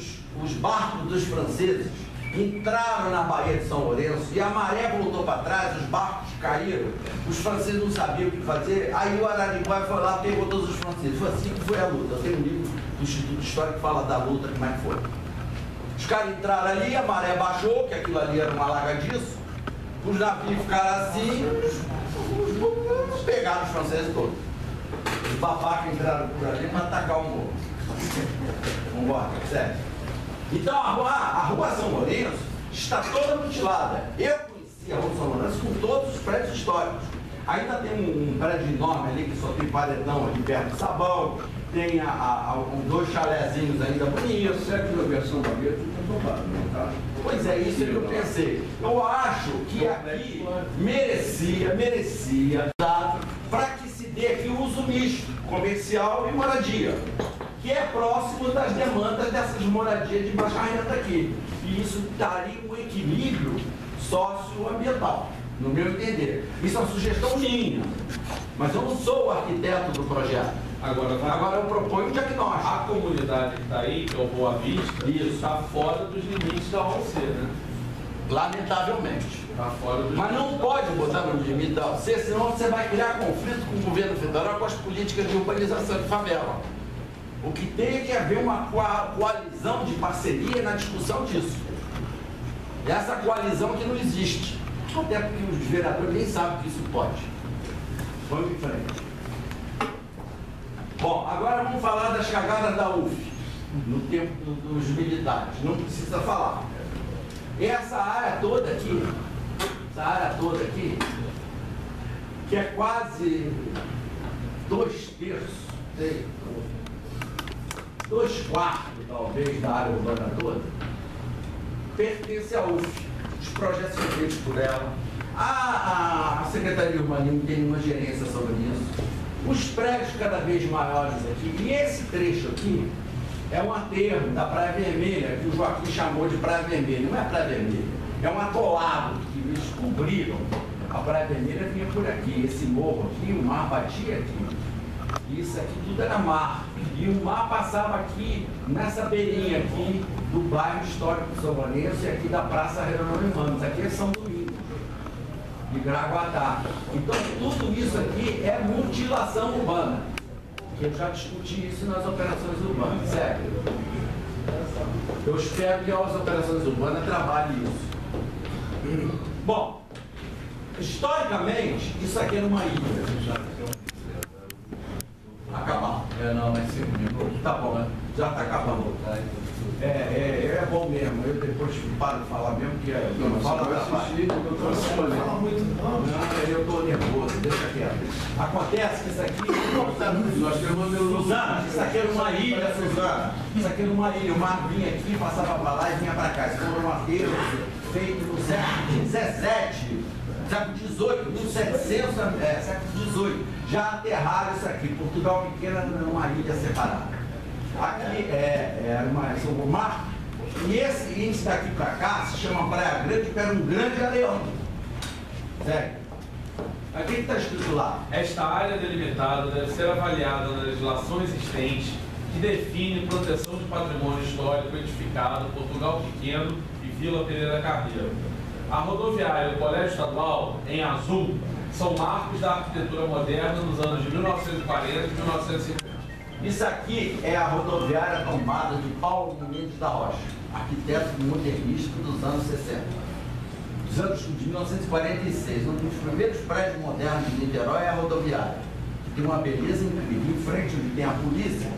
os barcos dos franceses entraram na Baía de São Lourenço e a maré voltou para trás, os barcos caíram, os franceses não sabiam o que fazer, aí o Araranguá foi lá e pegou todos os franceses. Foi assim que foi a luta. Eu tenho um livro do Instituto Histórico que fala da luta, como é que foi. Os caras entraram ali, a maré baixou, que aquilo ali era um alagadiço, os navios ficaram assim, pegaram os franceses todos. Os babacas entraram por ali para atacar o morro. Vamos embora, sério. Então a rua São Lourenço está toda mutilada. Eu conheci a Rua São Lourenço com todos os prédios históricos. Ainda tem um prédio enorme ali que só tem paredão ali perto do sabão, tem dois chalezinhos ainda bonitos. Certo, na versão da Gueto está tombado, não está? Pois é, isso que eu pensei. Eu acho que aqui merecia dar para que se dê aqui o uso misto, comercial e moradia, que é próximo das demandas dessas moradias de baixa renda aqui. E isso daria um equilíbrio socioambiental, no meu entender. Isso é uma sugestão minha, mas eu não sou o arquiteto do projeto. Agora eu proponho um diagnóstico. A comunidade que está aí, que é o Boa Vista, está fora dos limites da OC, né? Lamentavelmente. Está fora dos Mas não pode botar no limite da OC, senão você vai criar conflito com o governo federal com as políticas de urbanização de favela. O que tem é que haver uma coalizão de parceria na discussão disso. E essa coalizão que não existe. Até porque os vereadores nem sabem que isso pode. Vamos em frente. Bom, agora vamos falar das cagadas da UF, no tempo dos militares. Não precisa falar. Essa área toda aqui, que é quase 2/3, 2/4 talvez da área urbana toda, pertence à UF. Os projetos são feitos por ela. A Secretaria de Urbanismo tem uma gerência sobre isso. Os prédios cada vez maiores aqui, e esse trecho aqui é um aterro da Praia Vermelha, que o Joaquim chamou de Praia Vermelha. Não é Praia Vermelha, é um atolado que eles cobriram. A Praia Vermelha vinha por aqui, esse morro aqui, o mar batia aqui. E isso aqui tudo era mar. E o mar passava aqui, nessa beirinha aqui, do bairro histórico de São Lourenço e aqui da Praça Jerônimo Ramos. Aqui é São Domingos, de Graguatá. Então, tudo isso aqui é mutilação urbana. Eu já discuti isso nas operações urbanas, sério. Eu espero que as operações urbanas trabalhem isso. Bom, historicamente, isso aqui era uma ilha. Acabar. Não, mas 5 minutos. Tá bom, né? Já está acabando. É bom mesmo. Eu depois paro de falar mesmo, que eu falo da parte. Fala muito, não, eu estou nervoso, deixa quieto. Acontece que isso aqui. Nós temos Suzana, isso aqui era uma ilha, Suzana. Isso aqui era uma ilha. O mar vinha aqui, passava para lá e vinha para cá. Isso foi um aterro feito no século XVII. Século XVIII, 1700, século XVIII, já aterraram isso aqui. Portugal pequena era uma ilha separada. Aqui é o mar. E esse índice daqui para cá se chama Praia Grande, que era um grande areão. Sério. Aqui está escrito lá. Esta área delimitada deve ser avaliada na legislação existente que define proteção de patrimônio histórico edificado Portugal Pequeno e Vila Pereira Carneiro. A rodoviária e o Colégio Estadual, em azul, são marcos da arquitetura moderna nos anos de 1940 e 1950. Isso aqui é a rodoviária tombada de Paulo Mendes da Rocha, arquiteto modernista dos anos 60. Dos anos de 1946, um dos primeiros prédios modernos de Niterói é a rodoviária, que tem uma beleza incrível. Em frente onde tem a polícia,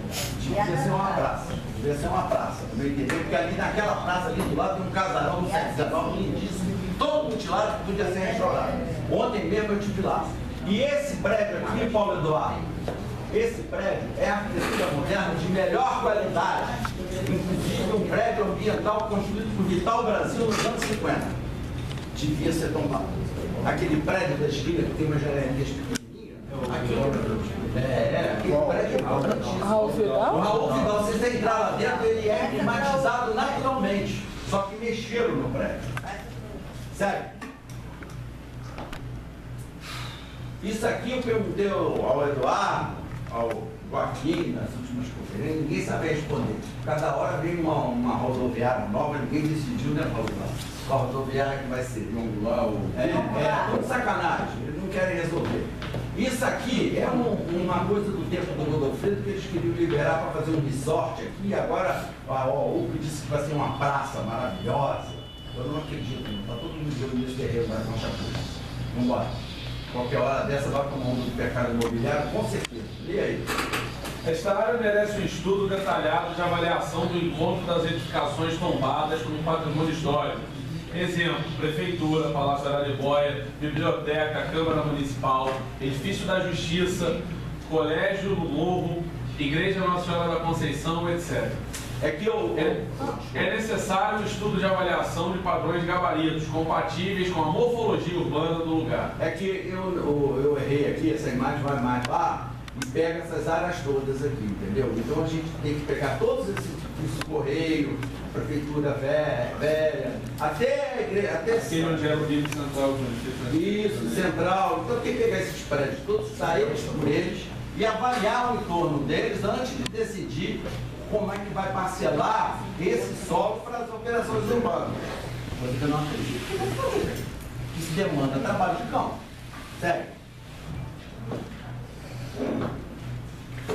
devia ser uma praça. Devia ser uma praça, porque ali naquela praça ali do lado tem um casarão do século XIX lindíssimo, todo mutilado que podia ser restaurado. Ontem mesmo eu estive lá. E esse prédio aqui, Paulo Eduardo, esse prédio é a arquitetura moderna de melhor qualidade, inclusive um prédio ambiental construído por Vital Brasil nos anos 50. Devia ser tombado. Aquele prédio da esquina que tem uma janelinha pequenininha, aquele prédio é importantíssimo. Raul Vidal? O Raul Vidal, se você entrar lá dentro, ele é climatizado naturalmente, só que mexeram no prédio. Sério. Isso aqui eu perguntei ao Eduardo, ao Joaquim, nas últimas conferências, ninguém sabia responder. Cada hora vem uma rodoviária nova, ninguém decidiu, né, Paulo? Qual rodoviária que vai ser? Vamos lá, tudo sacanagem, eles não querem resolver. Isso aqui é uma coisa do tempo do Godofredo que eles queriam liberar para fazer um resort aqui, e agora a UP disse que vai ser uma praça maravilhosa. Eu não acredito, não. Está todo mundo de olho nesse terreno, vai com chapéu. Vamos embora. Qualquer hora dessa vai para o mundo do mercado imobiliário, com certeza. Lê aí. Esta área merece um estudo detalhado de avaliação do encontro das edificações tombadas como patrimônio histórico, Exemplo, Prefeitura, Palácio Araribóia, Biblioteca, Câmara Municipal, Edifício da Justiça, Colégio no Morro, Igreja Nossa Senhora da Conceição, etc. É necessário um estudo de avaliação de padrões de gabaritos compatíveis com a morfologia urbana do lugar. É que eu errei aqui, essa imagem vai mais lá e pega essas áreas todas aqui, entendeu? Então a gente tem que pegar todos esses correio, prefeitura velha, até a igreja, até aquele onde era o Rio Central. Isso, central. Então tem que pegar esses prédios todos, sair por eles e avaliar o entorno deles antes de decidir como é que vai parcelar esse solo para as operações urbanas. Coisa que eu não acredito. Isso demanda trabalho de campo. Sério.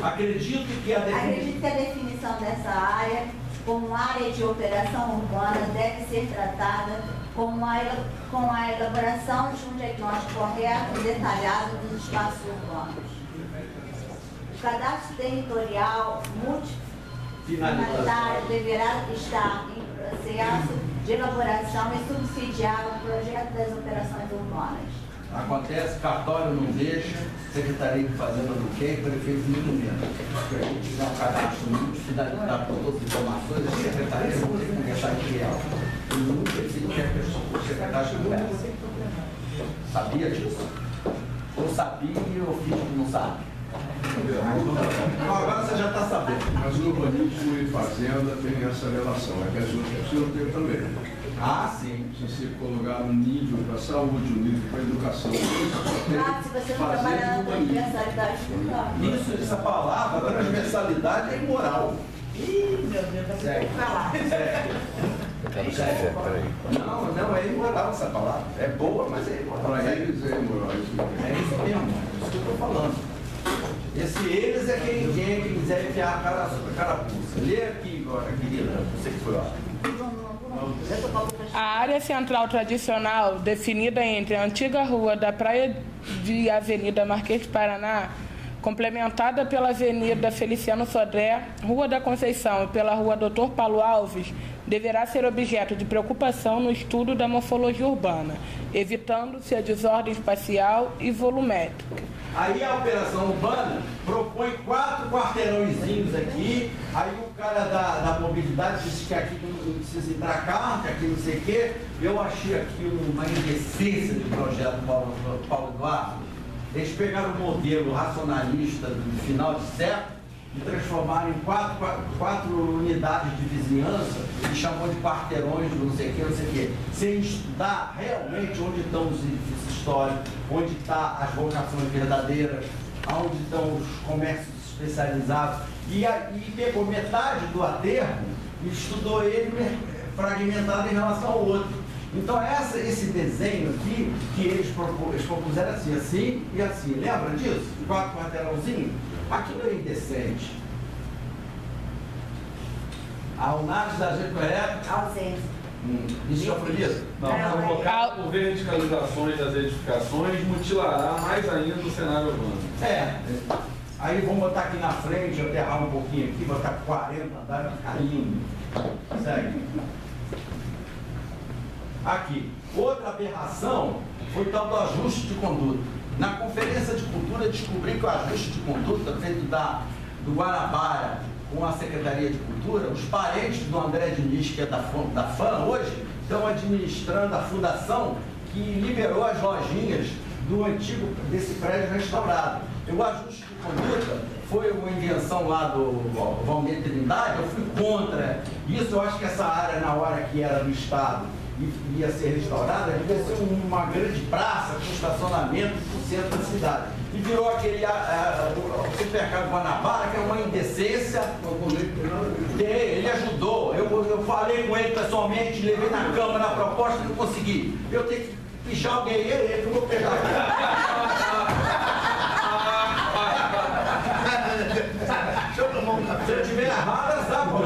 Acredito que a definição dessa área como área de operação urbana deve ser tratada com a elaboração de um diagnóstico correto e detalhado dos espaços urbanos. O cadastro territorial multifinalitário deverá estar em processo de elaboração e subsidiar o projeto das operações urbanas. Acontece, cartório não deixa, Secretaria de Fazenda não quer, prefeito muito menos. Se a gente tiver um cadastro muito finalizado com todas as informações, a Secretaria não tem que conversar entre ela. Eu nunca quer que o secretário converse. Sabia disso? Ou sabia ou finge que não sabe? Então, agora você já está sabendo. Mas o urbanismo e fazenda tem essa relação, é que as outras precisam ter também. Ah, sim. Se você colocar um nível para a saúde, um nível para a educação, Se você não trabalhar na transversalidade, isso, essa palavra, transversalidade é imoral. Ih, meu Deus, vai ter que falar. Não, é imoral essa palavra. É boa, mas é imoral. para eles é imoral. É isso mesmo, é isso que eu estou falando. Esse eles é quem quiser enfiar a carapuça. Lê aqui agora, querida, você que foi lá. A área central tradicional, definida entre a antiga rua da Praia de Avenida Marquês de Paraná, complementada pela Avenida Feliciano Sodré, Rua da Conceição e pela Rua Dr. Paulo Alves, deverá ser objeto de preocupação no estudo da morfologia urbana, evitando-se a desordem espacial e volumétrica. Aí a operação urbana propõe 4 quarteirõezinhos aqui, aí o cara da mobilidade disse que aqui não precisa entrar carro, que aqui não sei o quê. Eu achei aqui uma indecência de projeto Paulo Eduardo. Eles pegaram o modelo racionalista do final de século e transformaram em 4 unidades de vizinhança e chamou de quarteirões, não sei o quê, sem estudar realmente onde estão os edifícios históricos, onde estão as vocações verdadeiras, onde estão os comércios especializados. E pegou metade do aterro e estudou ele fragmentado em relação ao outro. Então esse desenho aqui, que eles propuseram assim e assim. Lembra disso? 4 quarteirãozinhos? Aquilo é indecente. A unidade da gente correta? Ausência. Isso já foi dito? Não, provocar por verticalizações das edificações mutilará mais ainda o cenário urbano. Aí vamos botar aqui na frente, aterrar um pouquinho aqui, botar 40 andares, vai ficar lindo. Segue. Aqui. Outra aberração foi o tal do ajuste de conduta. Na Conferência de Cultura descobri que o ajuste de conduta feito do Guanabara com a Secretaria de Cultura, os parentes do André Diniz, que é da FAM hoje, estão administrando a fundação que liberou as lojinhas do antigo, desse prédio restaurado. E o ajuste de conduta foi uma invenção lá do Valmir Trindade, eu fui contra isso. Eu acho que essa área, na hora que era do Estado, ia ser restaurada, devia ser uma grande praça com estacionamento no centro da cidade. E virou aquele supermercado Guanabara, que é uma indecência. Ele ajudou. Eu falei com ele pessoalmente, levei na Câmara a proposta e não consegui. Eu tenho que pichar alguém, ele que eu vou pegar. Se eu tiver errado, sabe, você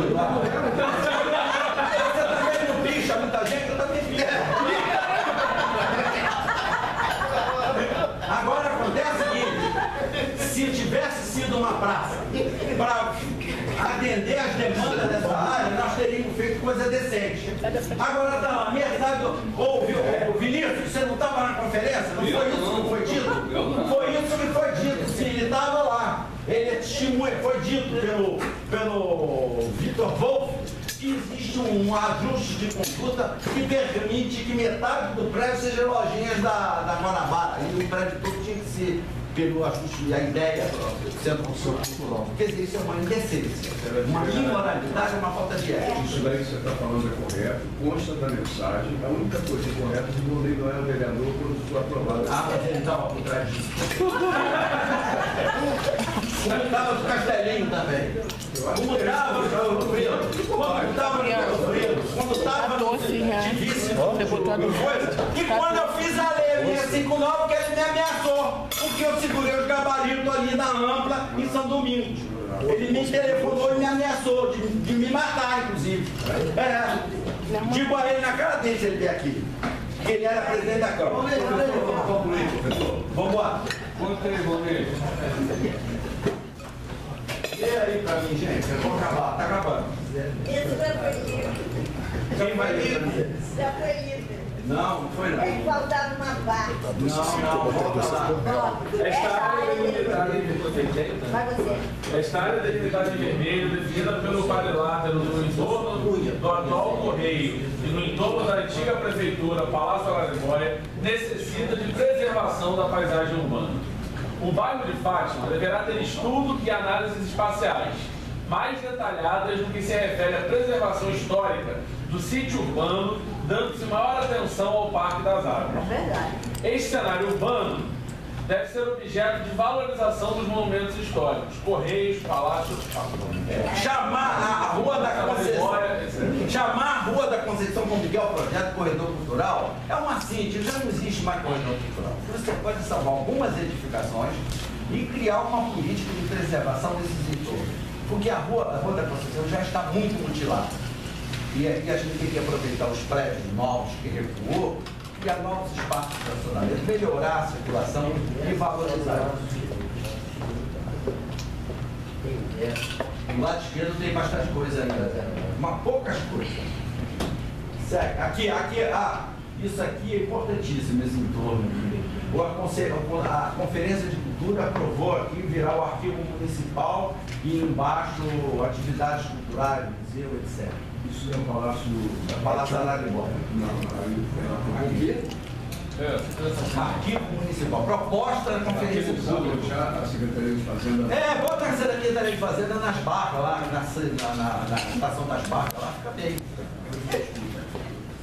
também não picha muita gente, eu também picho. Agora acontece o seguinte: se tivesse sido uma praça para atender as demandas dessa área, nós teríamos feito coisa decente. Agora tá lá, metade isso que foi dito? Foi isso que foi dito, sim, ele estava lá. Ele é testemunha, foi dito pelo Vitor Wolff que existe um ajuste de conduta que permite que metade do prédio seja lojinhas da Guanabara. E o prédio todo tinha que ser pelo ajuste e a ideia do centro cultural. Quer dizer, isso é uma indecência, uma imoralidade, uma falta de ética. Isso daí que você está falando é correto, consta da mensagem. A única coisa correta é que o Rodrigo não era vereador quando foi aprovado. Ah, mas ele estava por trás disso. Como estava do Castelinho também. Como estava o Galo Freire. Quando estava no Galo Freire. Quando estava no vice. E quando eu fiz a lei 659, porque ele me ameaçou. Porque eu segurei os gabaritos ali na Ampla em São Domingos. Ele me telefonou e me ameaçou de me matar, inclusive. Digo a ele na cara dele se ele vier aqui. Que ele era presidente da Câmara. Vamos concluir, professor. Vamos lá. Conta aí, Valmir. Lê aí pra mim, gente. Eu vou acabar. Tá acabando. Isso já foi lido. Quem vai ler? Já foi lido. Não, não foi não. É que faltava uma parte. Não, volta lá. Esta área delimitada em Vai você. Esta área delimitada em vermelho, definida pelo quadrilátero no entorno do atual Correio e no entorno da antiga Prefeitura Palácio Araribóia, necessita de preservação da paisagem urbana. O bairro de Fátima deverá ter estudo e análises espaciais mais detalhadas no que se refere à preservação histórica do sítio urbano, dando-se maior atenção ao Parque das Árvores. É verdade. Este cenário urbano deve ser objeto de valorização dos monumentos históricos, correios, palácios, Chamar a Rua da Conceição. Chamar a Rua da Conceição como que é o projeto Corredor Cultural é uma síntese, já não existe mais corredor cultural. Você pode salvar algumas edificações e criar uma política de preservação desses entornos. Porque a Rua da Conceição já está muito mutilada. E a gente tem que aproveitar os prédios novos que recuou, criar novos espaços de estacionamento, melhorar a circulação e valorizar. Do lado esquerdo tem bastante coisa ainda, mas poucas coisas. Isso aqui é importantíssimo, esse entorno aqui. A Conferência de Cultura aprovou aqui virar o arquivo municipal e embaixo atividades culturais, museu, etc. Isso é o Palácio Araribóia. Arquivo municipal. Proposta da Conferência de Cultura. A Secretaria de Fazenda. Bota a Secretaria de Fazenda nas barcas lá, na estação das barcas lá, fica bem.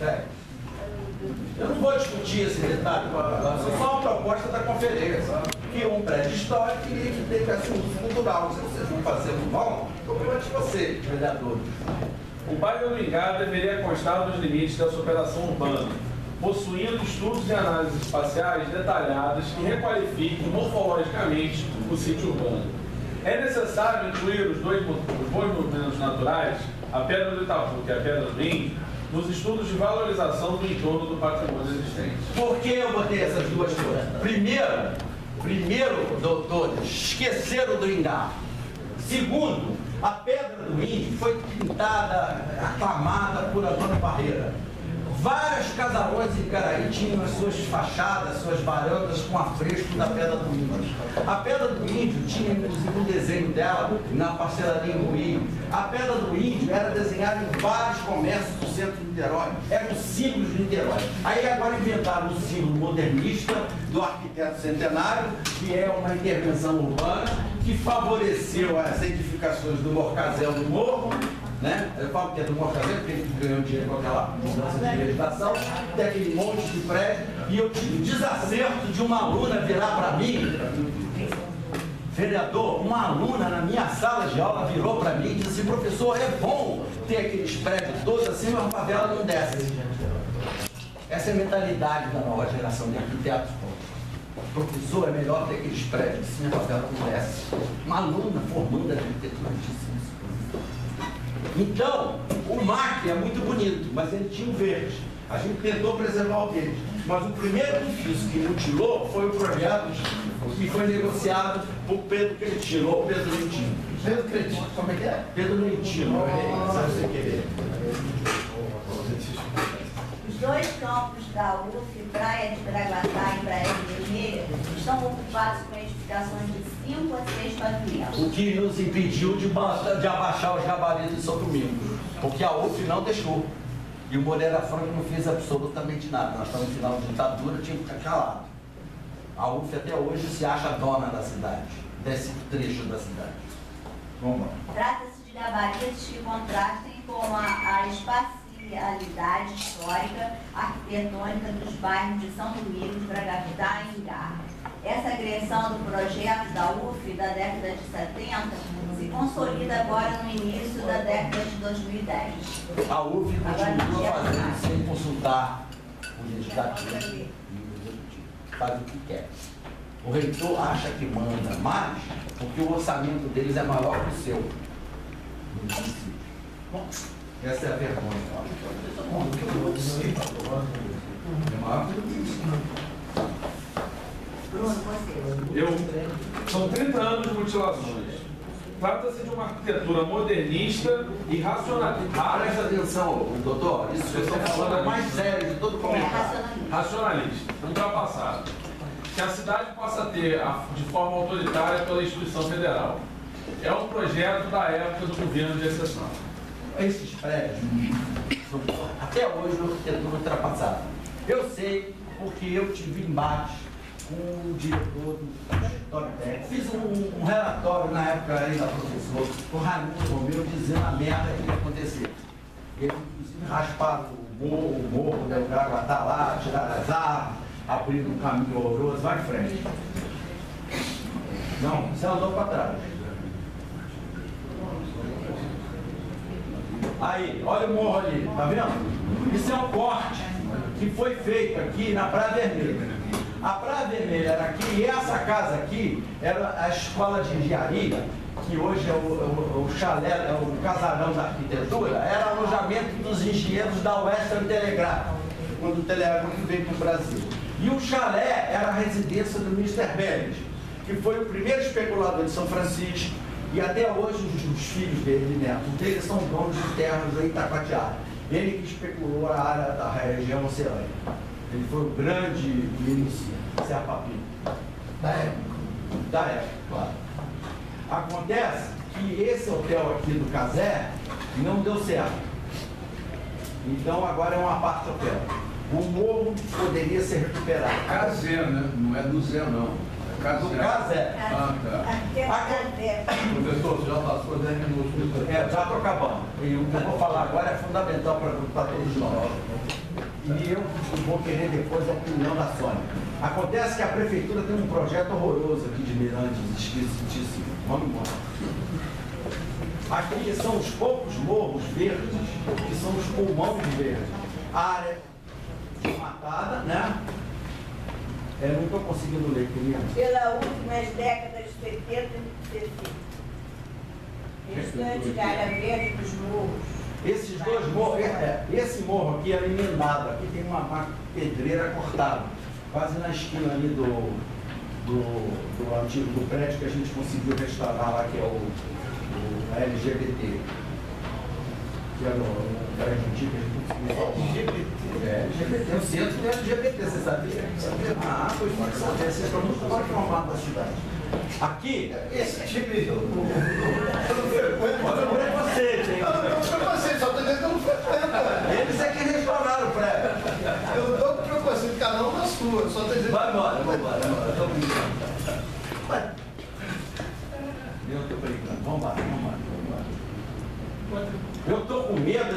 Sério. Eu não vou discutir esse detalhe, é só uma proposta da conferência, que um prédio histórico e que tivesse uso cultural. Se vocês não fazerem bom, eu problema de vocês, vereadores. O bairro do Ingá deveria constar dos limites da sua operação urbana, possuindo estudos e análises espaciais detalhadas que requalifiquem morfologicamente o sítio urbano. É necessário incluir os dois monumentos naturais, a Pedra do Itapu e a Pedra do Índio, nos estudos de valorização do entorno do patrimônio existente. Por que eu botei essas duas coisas? Primeiro, doutores, esqueceram do Ingá. Segundo, a Pedra do Índio foi pintada, aclamada por Antônio Barreira. Vários casarões em Caraí tinham as suas fachadas, suas varandas com afresco da Pedra do Índio. A Pedra do Índio tinha, inclusive, um desenho dela na parcelaria em Rio. A Pedra do Índio era desenhada em vários comércios do centro de Niterói. Era um símbolo de Niterói. Aí agora inventaram o símbolo modernista do arquiteto Centenário, que é uma intervenção urbana que favoreceu as edificações do Morcazel do Morro, né? Eu falo que é do Morcazel porque ele ganhou dinheiro com aquela mudança de legislação, tem aquele monte de prédio, e eu tive o desacerto de uma aluna virar para mim, vereador, uma aluna na minha sala de aula virou para mim e disse assim: professor, é bom ter aqueles prédios todos assim, mas a favela não desce. Essa é a mentalidade da nova geração de arquitetos. Professor, é melhor ter aqueles prédios assim, a favela não desce. Uma aluna formando a arquitetura disse isso. Então, o MAC é muito bonito, mas ele tinha o verde. A gente tentou preservar o verde. Mas o primeiro edifício que mutilou foi o projeto que foi negociado por Pedro Cretino, ou Pedro Leitino. Pedro Cretino, como é que é? Pedro Leitino, se você querer. dois campos da UF, Praia de Gravatá e Praia de Vermelha, estão ocupados com edificações de 5 a 6 pavimentos. O que nos impediu de abaixar os gabaritos de São Domingos, porque a UF não deixou. E o Moreira Franco não fez absolutamente nada. Nós estamos no final de ditadura, tinha que ficar calado. A UF até hoje se acha dona da cidade, desse trecho da cidade. Vamos lá. Trata-se de gabaritos que contrastem com a espacialidade histórica, arquitetônica dos bairros de São Domingos, Bragança e Engar. Essa agressão do projeto da UF da década de 70 se consolida agora no início da década de 2010. A UF continua fazendo sem consultar o legislativo e o executivo. Faz o que quer. O reitor acha que manda mais porque o orçamento deles é maior que o seu. No município. Bom, essa é a vergonha. É maior que o município. Bruno, você. São 30 anos de mutilações. Trata-se de uma arquitetura modernista e racionalista. Presta atenção, doutor. Isso que eu estou falando é mais sério de todo o comentário. Racionalista, ultrapassado. Que a cidade possa ter, de forma autoritária, pela instituição federal. É um projeto da época do governo de exceção. Esses prédios são, até hoje, uma arquitetura ultrapassada. Eu sei porque eu tive embate com o diretor do escritório técnico. Fiz um relatório na época ainda professor, com o Raimundo Romeu, dizendo a merda que ia acontecer. Ele, inclusive, rasparam o morro, né, o Gravatá lá, tiraram as árvores, abrindo um caminho horroroso, vai em frente. Não, você andou para trás. Aí, olha o morro ali, tá vendo? Isso é um corte que foi feito aqui na Praia Vermelha. A Praia Vermelha era aqui e essa casa aqui era a escola de engenharia, que hoje é o chalé, é o casarão da arquitetura, era alojamento dos engenheiros da Western Telegraph, quando o telegrafo veio para o Brasil. E o chalé era a residência do Mr. Bellis, que foi o primeiro especulador de São Francisco, e até hoje os filhos dele, netos dele, são donos de terras em Itacoatiara. Ele que especulou a área da região oceânica. Ele foi o grande ministro, Serpapinho, da época, claro. Acontece que esse hotel aqui do Casé não deu certo. Então agora é uma parte hotel. O morro poderia ser recuperado. Casé, né? Não é do Zé, não. É Casé. Do Casé. Ah, tá. Professor, você já passou 10 minutos. Já estou acabando. E o que eu vou falar agora é fundamental para todos nós. E eu vou querer depois a opinião da Sônia. Acontece que a prefeitura tem um projeto horroroso aqui de Mirantes, esquisitíssimo. Vamos embora. Aqui são os poucos morros verdes, que são os pulmões verdes. A área matada, né? Eu não estou conseguindo ler, querido. Pela últimas décadas de 70 e 60. Restante de área verde dos morros. Esses dois morros, esse morro aqui era emendado, aqui tem uma pedreira cortada, quase na esquina ali do antigo do prédio que a gente conseguiu restaurar lá, que é o LGBT. Que era o prédio antigo que a gente conseguiu salvar. LGBT, o centro do LGBT, você sabia? Ah, pois pode saber, vocês estão muito mais formados da cidade. Aqui, esse tipo de preconceito, hein? Só estou dizendo que eu não frequento. Eles é que restauraram o prédio. Eu dou preconceito, cada um na sua. Só estou dizendo. Vai embora, vamos embora. Eu tô brincando. Eu tô brincando. Vamos embora. Eu tô com medo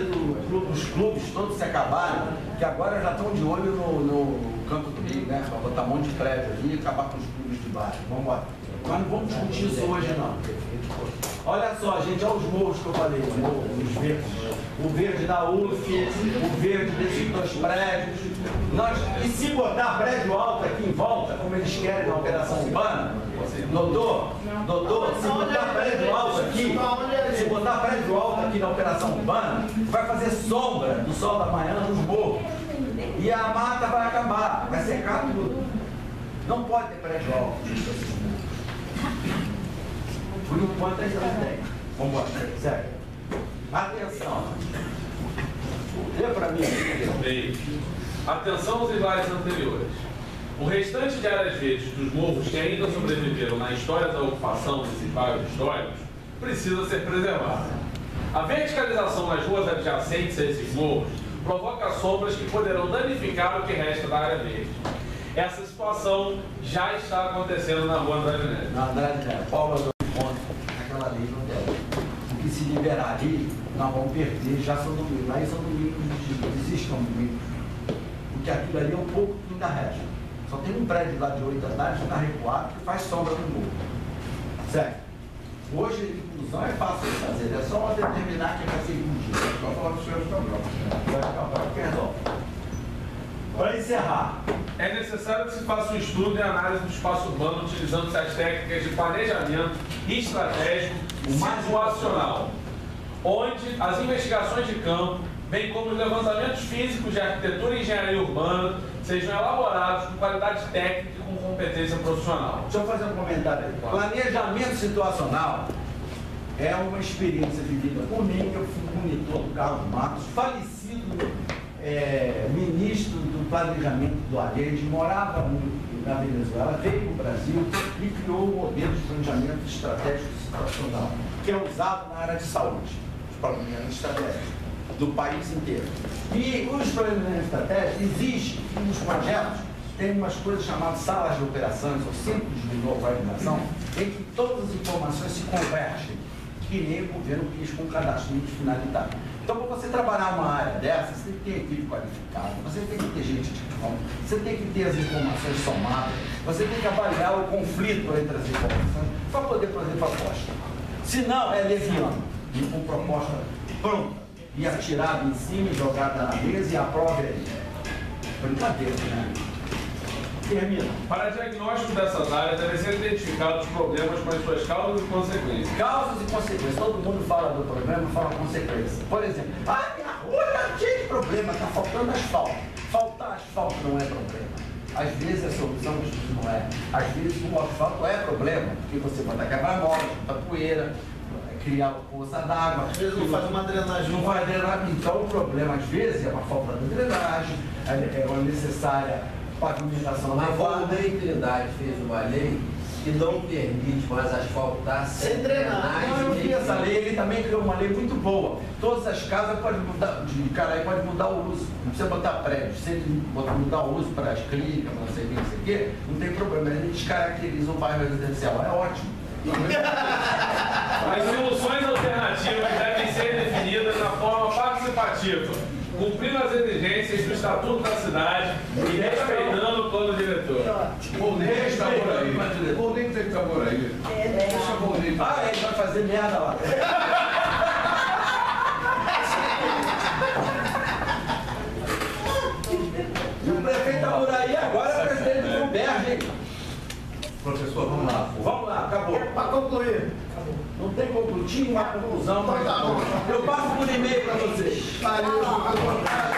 dos clubes todos se acabarem, que agora já estão de olho no Campo do Rio, né? Para botar um monte de prédio ali e acabar com os clubes de baixo. Vamos embora. Mas não vamos discutir isso hoje, não. Olha só, gente, olha os morros que eu falei, os verdes. O verde da UF, o verde desses dois prédios. E se botar prédio alto aqui em volta, como eles querem na operação urbana, doutor, se botar prédio alto aqui, na operação urbana, vai fazer sombra do sol da manhã nos morros. E a mata vai acabar, vai secar tudo. Não pode ter prédio alto nesses morros. Por enquanto ainda não tem. Vamos embora, sério. Atenção. Lê para mim. Bem, atenção aos slides anteriores. O restante de áreas verdes dos morros que ainda sobreviveram na história da ocupação desses bairros históricos precisa ser preservada. A verticalização nas ruas adjacentes a esses morros provoca sombras que poderão danificar o que resta da área verde. Essa situação já está acontecendo na rua Andrade Neves. Na Andrade Neves, Paula do ponto, aquela lei não deve. O que se liberar ali, nós vamos perder, já São Domingos. Lá em São Domingos existe São Domingos. Porque aquilo ali é um pouco que ainda resta. Só tem um prédio lá de 8 andares, está recuado, que faz sombra no morro. Certo? Hoje a inclusão é fácil de fazer, é só determinar quem vai ser incluído. Só falar do senhor Cabral. Perdão. Para encerrar, É necessário que se faça um estudo e análise do espaço urbano utilizando-se as técnicas de planejamento estratégico e situacional, onde as investigações de campo, bem como os levantamentos físicos de arquitetura e engenharia urbana, sejam elaborados com qualidade técnica e com competência profissional. deixa eu fazer um comentário aí. Planejamento situacional é uma experiência vivida por mim, eu fui monitor do Carlos Marcos, falecido ministro do planejamento do Allende, morava na Venezuela, veio para o Brasil e criou um modelo de planejamento estratégico situacional, que é usado na área de saúde, os planejamentos estratégicos do país inteiro. E os planejamentos estratégicos exigem que nos projetos tem umas coisas chamadas salas de operações ou centros de coordenação, em que todas as informações se convergem, que nem o governo quis com o cadastro de finalidade. Então, para você trabalhar uma área dessa, você tem que ter equipe qualificada, você tem que ter gente de campo, você tem que ter as informações somadas, você tem que avaliar o conflito entre as informações para poder fazer proposta. Se não, é leviano, e com proposta pronta, e atirada em cima, e jogada na mesa e aprova aí. Brincadeira, né? Termina. Para diagnóstico dessas áreas, devem ser identificados os problemas com as suas causas e consequências. Causas e consequências. Todo mundo fala do problema, fala consequência. Por exemplo, minha rua está cheia de problema, está faltando asfalto. Faltar asfalto não é problema. Às vezes a solução não é. Às vezes o asfalto é problema, porque você vai quebrar móvel, botar poeira, criar poça d'água. Às vezes não faz uma drenagem. Não vai drenar. Então o problema às vezes é uma falta de drenagem, é uma necessária pavimentação A adequada. Valdeir Trindade fez uma lei que não permite mais asfaltar sem drenagem. Não, eu vi essa lei, ele também criou uma lei muito boa. Todas as casas podem mudar, de Caraí pode mudar o uso. Não precisa botar prédio. Se ele mudar o uso para as clínicas, não sei o que, não tem problema. Ele descaracteriza o bairro residencial. É ótimo. As soluções alternativas devem ser definidas na forma participativa, cumprindo as exigências do Estatuto da Cidade e respeitando o plano diretor. Volney está por aí. Volney tem que estar por aí. Deixa o Volney. Ele vai fazer merda lá. E o prefeito está por aí agora, é o presidente do Humberto, hein? Professor, vamos lá. Vamos lá, acabou. Para concluir. Não tem conclusão, tinha uma conclusão, mas Tá bom. eu passo por e-mail para vocês. Valeu.